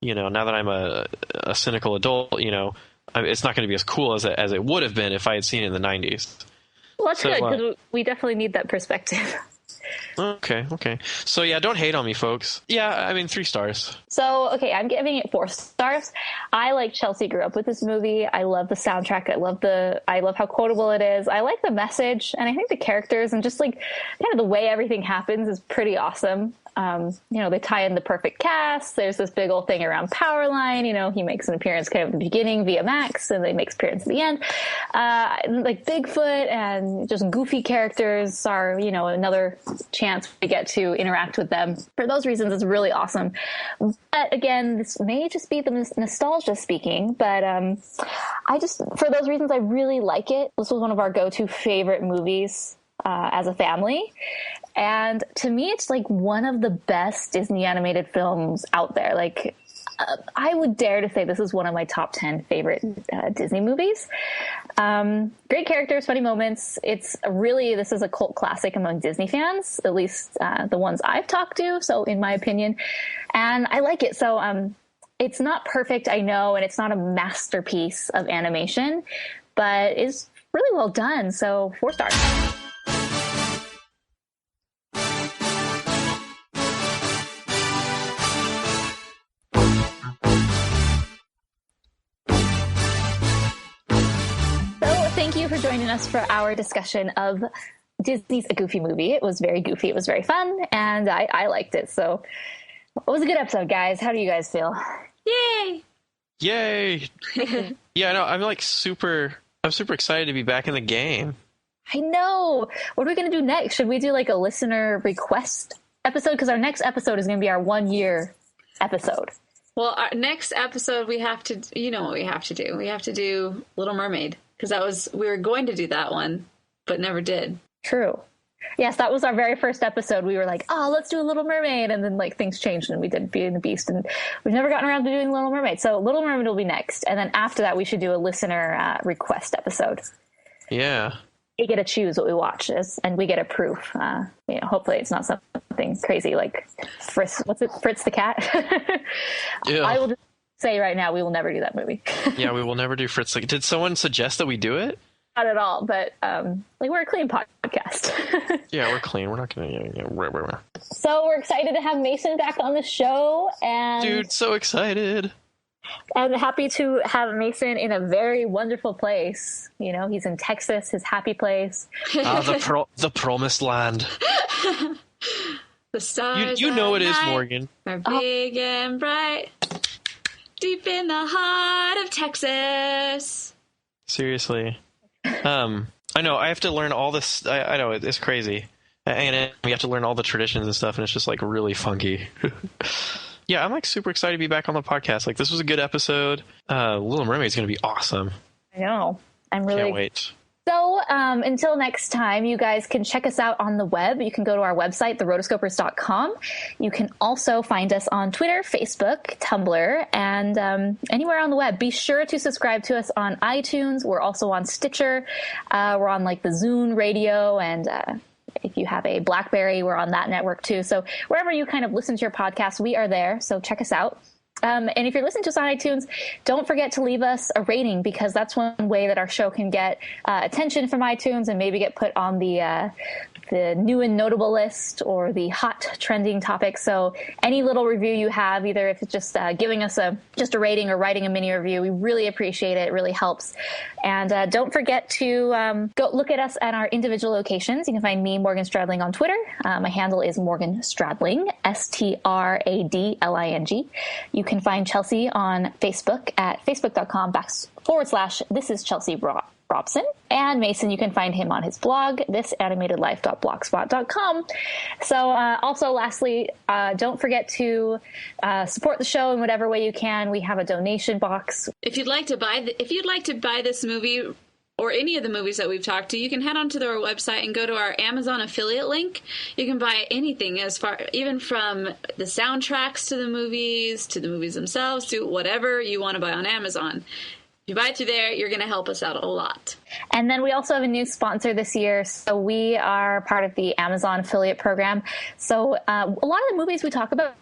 now that I'm a cynical adult, it's not going to be as cool as it would have been if I had seen it in the '90s. Well, that's good because we definitely need that perspective. Okay. So yeah, don't hate on me, folks. Yeah, I mean 3 stars. So, okay, I'm giving it 4 stars. I, like Chelsea, grew up with this movie. I love the soundtrack. I love how quotable it is. I like the message, and I think the characters and just like kind of the way everything happens is pretty awesome. They tie in the perfect cast. There's this big old thing around Powerline. He makes an appearance kind of at the beginning via Max, and they make an appearance at the end. Like Bigfoot and just goofy characters are, another chance we get to interact with them. For those reasons, it's really awesome. But again, this may just be the nostalgia speaking, but for those reasons, I really like it. This was one of our go-to favorite movies as a family. And to me, it's like one of the best Disney animated films out there. Like, I would dare to say this is one of my top 10 favorite Disney movies. Great characters, funny moments. This is a cult classic among Disney fans, at least the ones I've talked to. So in my opinion, and I like it. So it's not perfect, I know, and it's not a masterpiece of animation, but it's really well done. So 4 stars. Joining us for our discussion of Disney's A Goofy Movie. It was very goofy. It was very fun, and I liked it. So it was a good episode, guys. How do you guys feel? Yay! Yeah, no, I'm super excited to be back in the game. I know. What are we going to do next? Should we do like a listener request episode? Because our next episode is going to be our 1-year episode. Well, our next episode, we have to, what we have to do. We have to do Little Mermaid. Because we were going to do that one, but never did. True. Yes, that was our very first episode. We were like, oh, let's do a Little Mermaid. And then like things changed and we did Beauty and the Beast. And we've never gotten around to doing Little Mermaid. So Little Mermaid will be next. And then after that, we should do a listener request episode. Yeah. We get to choose what we watch and we get a proof. Hopefully it's not something crazy like Fritz the Cat. Yeah. I will just say right now, we will never do that movie. Yeah, we will never do Fritz. Did someone suggest that we do it? Not at all, but we're a clean podcast. Yeah, we're clean. We're not gonna. So we're excited to have Mason back on the show, and dude, so excited! And happy to have Mason in a very wonderful place. You know, he's in Texas, his happy place. The promised land. The stars. You know it is, Morgan. Are big and bright, deep in the heart of Texas. Seriously. I know I have to learn all this. I know it's crazy, and we have to learn all the traditions and stuff, and it's just like really funky. Yeah, I'm like super excited to be back on the podcast. Like, this was a good episode. Little Mermaid's going to be awesome. I know. I'm really can't wait. So until next time, you guys can check us out on the web. You can go to our website, therotoscopers.com. You can also find us on Twitter, Facebook, Tumblr, and anywhere on the web. Be sure to subscribe to us on iTunes. We're also on Stitcher. We're on like the Zune radio, and if you have a BlackBerry, we're on that network too. So wherever you kind of listen to your podcast, we are there. So check us out. And if you're listening to us on iTunes, don't forget to leave us a rating, because that's one way that our show can get attention from iTunes and maybe get put on the new and notable list or the hot trending topic. So any little review you have, either if it's just giving us just a rating or writing a mini review, we really appreciate it. It really helps. And don't forget to go look at us at our individual locations. You can find me, Morgan Stradling, on Twitter. My handle is Morgan Stradling, Stradling. You can find Chelsea on Facebook at facebook.com/This is Chelsea Robson. And Mason, you can find him on his blog, thisanimatedlife.blogspot.com. So also lastly, don't forget to support the show in whatever way you can. We have a donation box. If you'd like to buy this movie or any of the movies that we've talked to, you can head onto our website and go to our Amazon affiliate link. You can buy anything, even from the soundtracks to the movies themselves, to whatever you want to buy on Amazon. If you buy it through there, you're going to help us out a lot. And then we also have a new sponsor this year. So we are part of the Amazon affiliate program. So a lot of the movies we talk about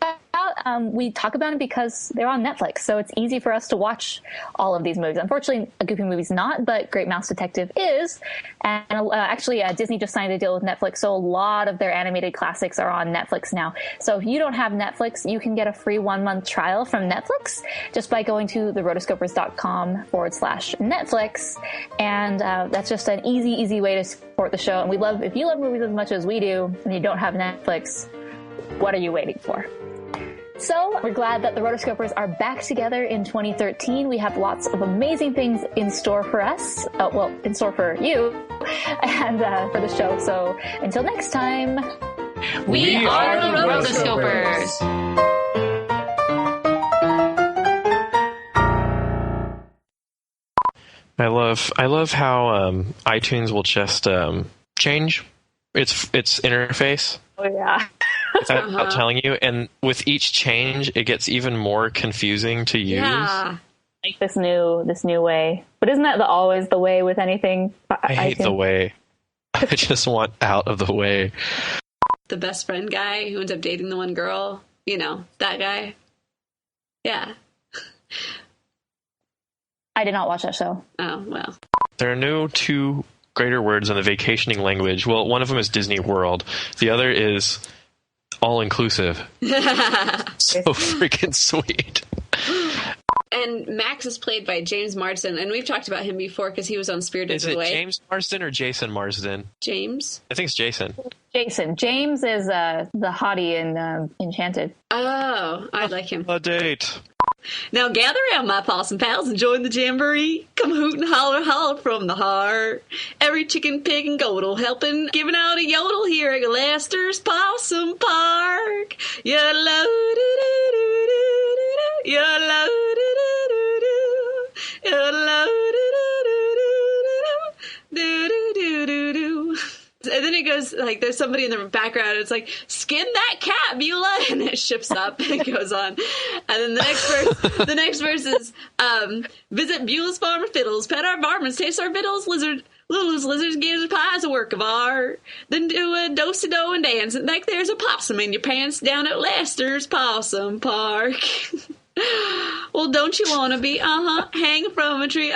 them because they're on Netflix. So it's easy for us to watch all of these movies. Unfortunately, a Goofy movie's not, but Great Mouse Detective is. And actually, Disney just signed a deal with Netflix. So a lot of their animated classics are on Netflix now. So if you don't have Netflix, you can get a free 1-month trial from Netflix just by going to therotoscopers.com/Netflix. And that's just an easy way to support the show. And if you love movies as much as we do and you don't have Netflix, what are you waiting for? So we're glad that the Rotoscopers are back together in 2013. We have lots of amazing things in store for us. In store for you and for the show. So until next time, we are the Rotoscopers. I love how iTunes will just change its interface. Oh yeah. Without telling you, and with each change, it gets even more confusing to use. Yeah, like this new way. But isn't that always the way with anything? I hate the way. I just want out of the way. The best friend guy who ends up dating the one girl. You know, that guy. Yeah. I did not watch that show. Oh, well. There are no two greater words in the vacationing language. Well, one of them is Disney World. The other is all-inclusive. So freaking sweet. And Max is played by James Marsden, and we've talked about him before because he was on Spirited Away. Is it James Marsden or Jason Marsden? James? I think it's Jason. Jason. James is the hottie in Enchanted. Oh, I like him. A date. Now gather around, my possum pals, and join the jamboree. Come hoot and holler from the heart. Every chicken, pig, and goat'll helping, giving out a yodel here at Lester's Possum Park. Yellow doo doo doo doo doo, yellow doo doo doo doo, yellow doo doo doo doo doo doo doo doo doo. And then it goes, goes, like, there's somebody in the background, it's like, skin that cat, Beulah, and it shifts up and it goes on. And then the next verse is, visit Beulah's Farm of Fiddles, pet our varmints, taste our victuals, Lulu's lizards, gators, pies, a work of art. Then do a do-si-do and dance, and like there's a possum in your pants down at Lester's Possum Park. Well, don't you want to be, hang from a tree,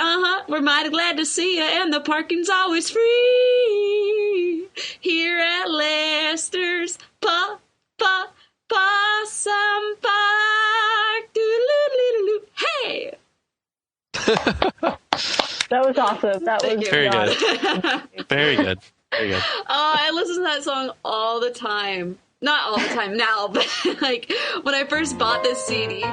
we're mighty glad to see you, and the parking's always free. Here at Lester's Possum Park. Doo-doo-doo-doo-doo. Hey! That was awesome. That was very good. Very good. Very good. Oh, I listen to that song all the time. Not all the time now, but like when I first bought this CD.